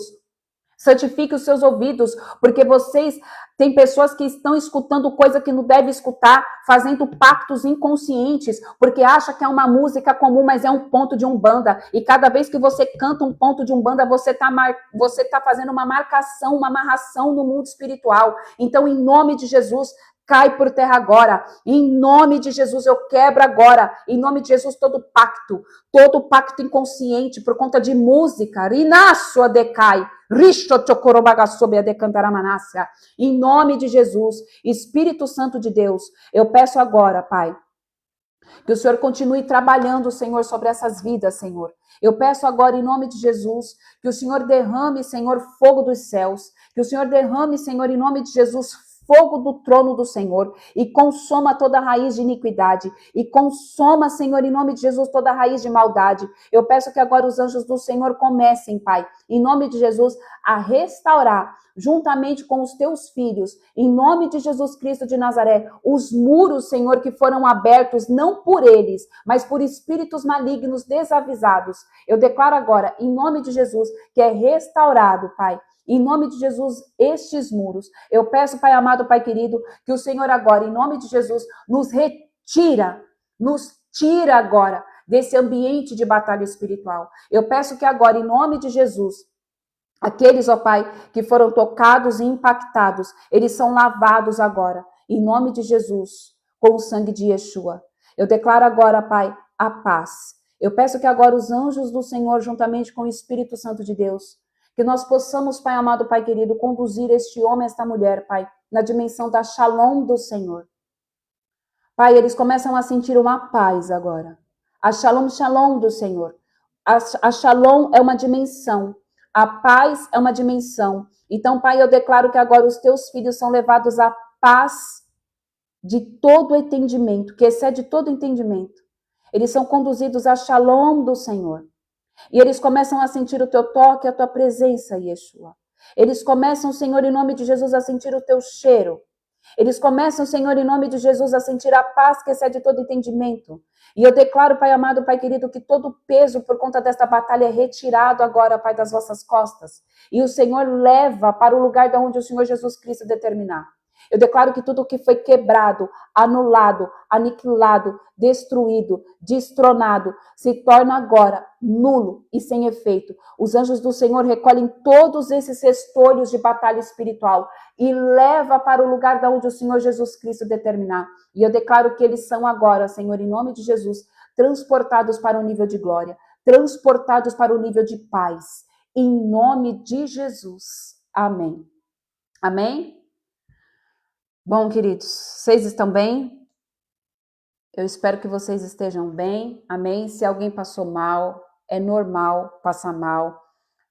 Santifique os seus ouvidos, porque vocês, tem pessoas que estão escutando coisa que não deve escutar, fazendo pactos inconscientes, porque acha que é uma música comum, mas é um ponto de umbanda. E cada vez que você canta um ponto de umbanda, você tá fazendo uma marcação, uma amarração no mundo espiritual. Então, em nome de Jesus, cai por terra agora. Em nome de Jesus, eu quebro agora. Em nome de Jesus, todo pacto inconsciente por conta de música. Rinaço a decai. Em nome de Jesus, Espírito Santo de Deus, eu peço agora, Pai, que o Senhor continue trabalhando, Senhor, sobre essas vidas, Senhor. Eu peço agora, em nome de Jesus, que o Senhor derrame, Senhor, fogo dos céus. Que o Senhor derrame, Senhor, em nome de Jesus, fogo do trono do Senhor e consoma toda a raiz de iniquidade e consoma, Senhor, em nome de Jesus, toda a raiz de maldade. Eu peço que agora os anjos do Senhor comecem, Pai, em nome de Jesus, a restaurar, juntamente com os teus filhos, em nome de Jesus Cristo de Nazaré, os muros, Senhor, que foram abertos não por eles, mas por espíritos malignos desavisados. Eu declaro agora, em nome de Jesus, que é restaurado, Pai, em nome de Jesus, estes muros. Eu peço, Pai amado, Pai querido, que o Senhor agora, em nome de Jesus, nos tira agora desse ambiente de batalha espiritual. Eu peço que agora, em nome de Jesus, aqueles, ó Pai, que foram tocados e impactados, eles são lavados agora, em nome de Jesus, com o sangue de Yeshua. Eu declaro agora, Pai, a paz. Eu peço que agora os anjos do Senhor, juntamente com o Espírito Santo de Deus, que nós possamos, Pai amado, Pai querido, conduzir este homem, esta mulher, Pai, na dimensão da shalom do Senhor. Pai, eles começam a sentir uma paz agora. A shalom do Senhor. A shalom é uma dimensão. A paz é uma dimensão. Então, Pai, eu declaro que agora os teus filhos são levados à paz de todo entendimento, que excede todo entendimento. Eles são conduzidos a shalom do Senhor. E eles começam a sentir o teu toque, a tua presença, Yeshua. Eles começam, Senhor, em nome de Jesus, a sentir o teu cheiro. Eles começam, Senhor, em nome de Jesus, a sentir a paz que excede todo entendimento. E eu declaro, Pai amado, Pai querido, que todo peso por conta desta batalha é retirado agora, Pai, das vossas costas. E o Senhor leva para o lugar de onde o Senhor Jesus Cristo determinar. Eu declaro que tudo que foi quebrado, anulado, aniquilado, destruído, destronado, se torna agora nulo e sem efeito. Os anjos do Senhor recolhem todos esses restolhos de batalha espiritual e leva para o lugar de onde o Senhor Jesus Cristo determinar. E eu declaro que eles são agora, Senhor, em nome de Jesus, transportados para o nível de glória, transportados para o nível de paz. Em nome de Jesus. Amém. Amém? Bom, queridos, vocês estão bem? Eu espero que vocês estejam bem. Amém? Se alguém passou mal, é normal passar mal.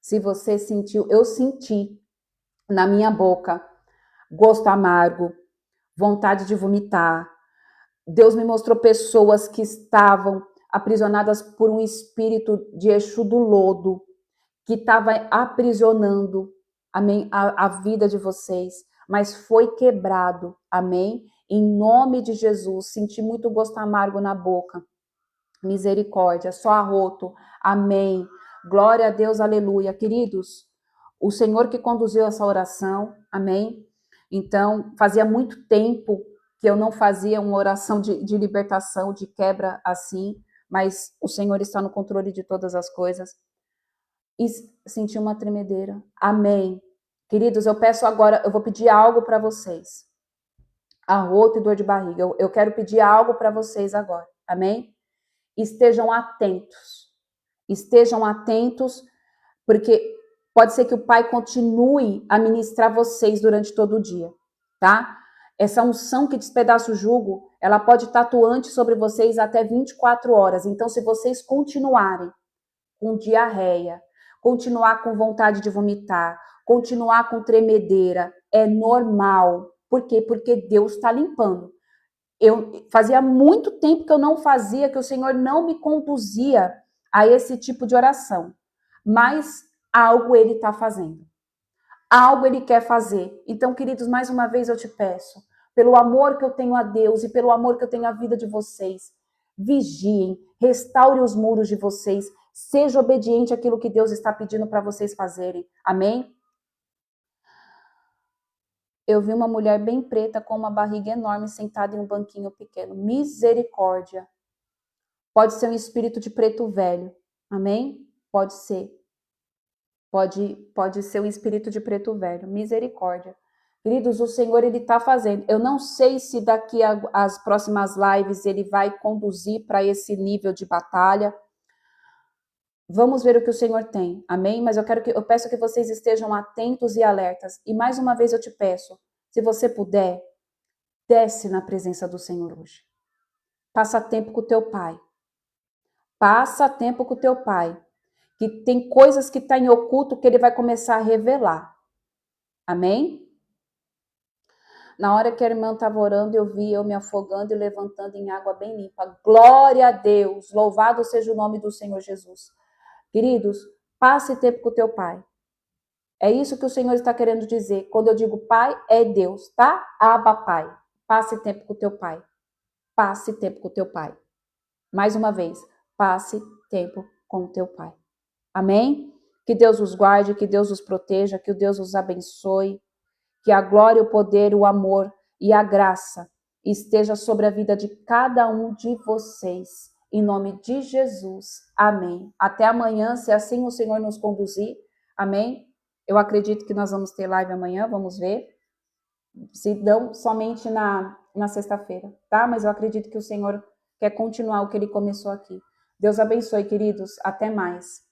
Se você sentiu, eu senti na minha boca gosto amargo, vontade de vomitar. Deus me mostrou pessoas que estavam aprisionadas por um espírito de Exu do lodo, que estava aprisionando, amém, a vida de vocês, mas foi quebrado, amém? Em nome de Jesus, senti muito gosto amargo na boca, misericórdia, só arroto, amém? Glória a Deus, aleluia. Queridos, o Senhor que conduziu essa oração, amém? Então, fazia muito tempo que eu não fazia uma oração de libertação, de quebra assim, mas o Senhor está no controle de todas as coisas. E senti uma tremedeira. Amém. Queridos, eu peço agora, eu vou pedir algo para vocês. Arroto e dor de barriga. Eu quero pedir algo para vocês agora. Amém? Estejam atentos. Estejam atentos, porque pode ser que o Pai continue a ministrar vocês durante todo o dia, tá? Essa unção que despedaça o jugo, ela pode estar atuante sobre vocês até 24 horas. Então, se vocês continuarem com diarreia, continuar com vontade de vomitar, continuar com tremedeira, é normal. Por quê? Porque Deus está limpando. Eu fazia muito tempo que eu não fazia, que o Senhor não me conduzia a esse tipo de oração. Mas algo Ele está fazendo. Algo Ele quer fazer. Então, queridos, mais uma vez eu te peço, pelo amor que eu tenho a Deus e pelo amor que eu tenho à vida de vocês, vigiem, restaure os muros de vocês, seja obediente àquilo que Deus está pedindo para vocês fazerem. Amém? Eu vi uma mulher bem preta com uma barriga enorme sentada em um banquinho pequeno. Misericórdia. Pode ser um espírito de preto velho. Amém? Pode ser. Pode ser um espírito de preto velho. Misericórdia. Queridos, o Senhor, Ele está fazendo. Eu não sei se daqui às próximas lives Ele vai conduzir para esse nível de batalha. Vamos ver o que o Senhor tem, amém? Mas eu peço que vocês estejam atentos e alertas. E mais uma vez eu te peço, se você puder, desce na presença do Senhor hoje. Passa tempo com o teu pai. Passa tempo com o teu pai. Que tem coisas que estão em oculto que ele vai começar a revelar. Amém? Na hora que a irmã estava orando, eu vi eu me afogando e levantando em água bem limpa. Glória a Deus! Louvado seja o nome do Senhor Jesus. Queridos, passe tempo com o teu pai. É isso que o Senhor está querendo dizer. Quando eu digo pai, é Deus, tá? Abba, pai. Passe tempo com o teu pai. Passe tempo com o teu pai. Mais uma vez, passe tempo com o teu pai. Amém? Que Deus os guarde, que Deus os proteja, que Deus os abençoe. Que a glória, o poder, o amor e a graça esteja sobre a vida de cada um de vocês. Em nome de Jesus. Amém. Até amanhã, se assim o Senhor nos conduzir. Amém? Eu acredito que nós vamos ter live amanhã, vamos ver. Se não, somente na sexta-feira, tá? Mas eu acredito que o Senhor quer continuar o que Ele começou aqui. Deus abençoe, queridos. Até mais.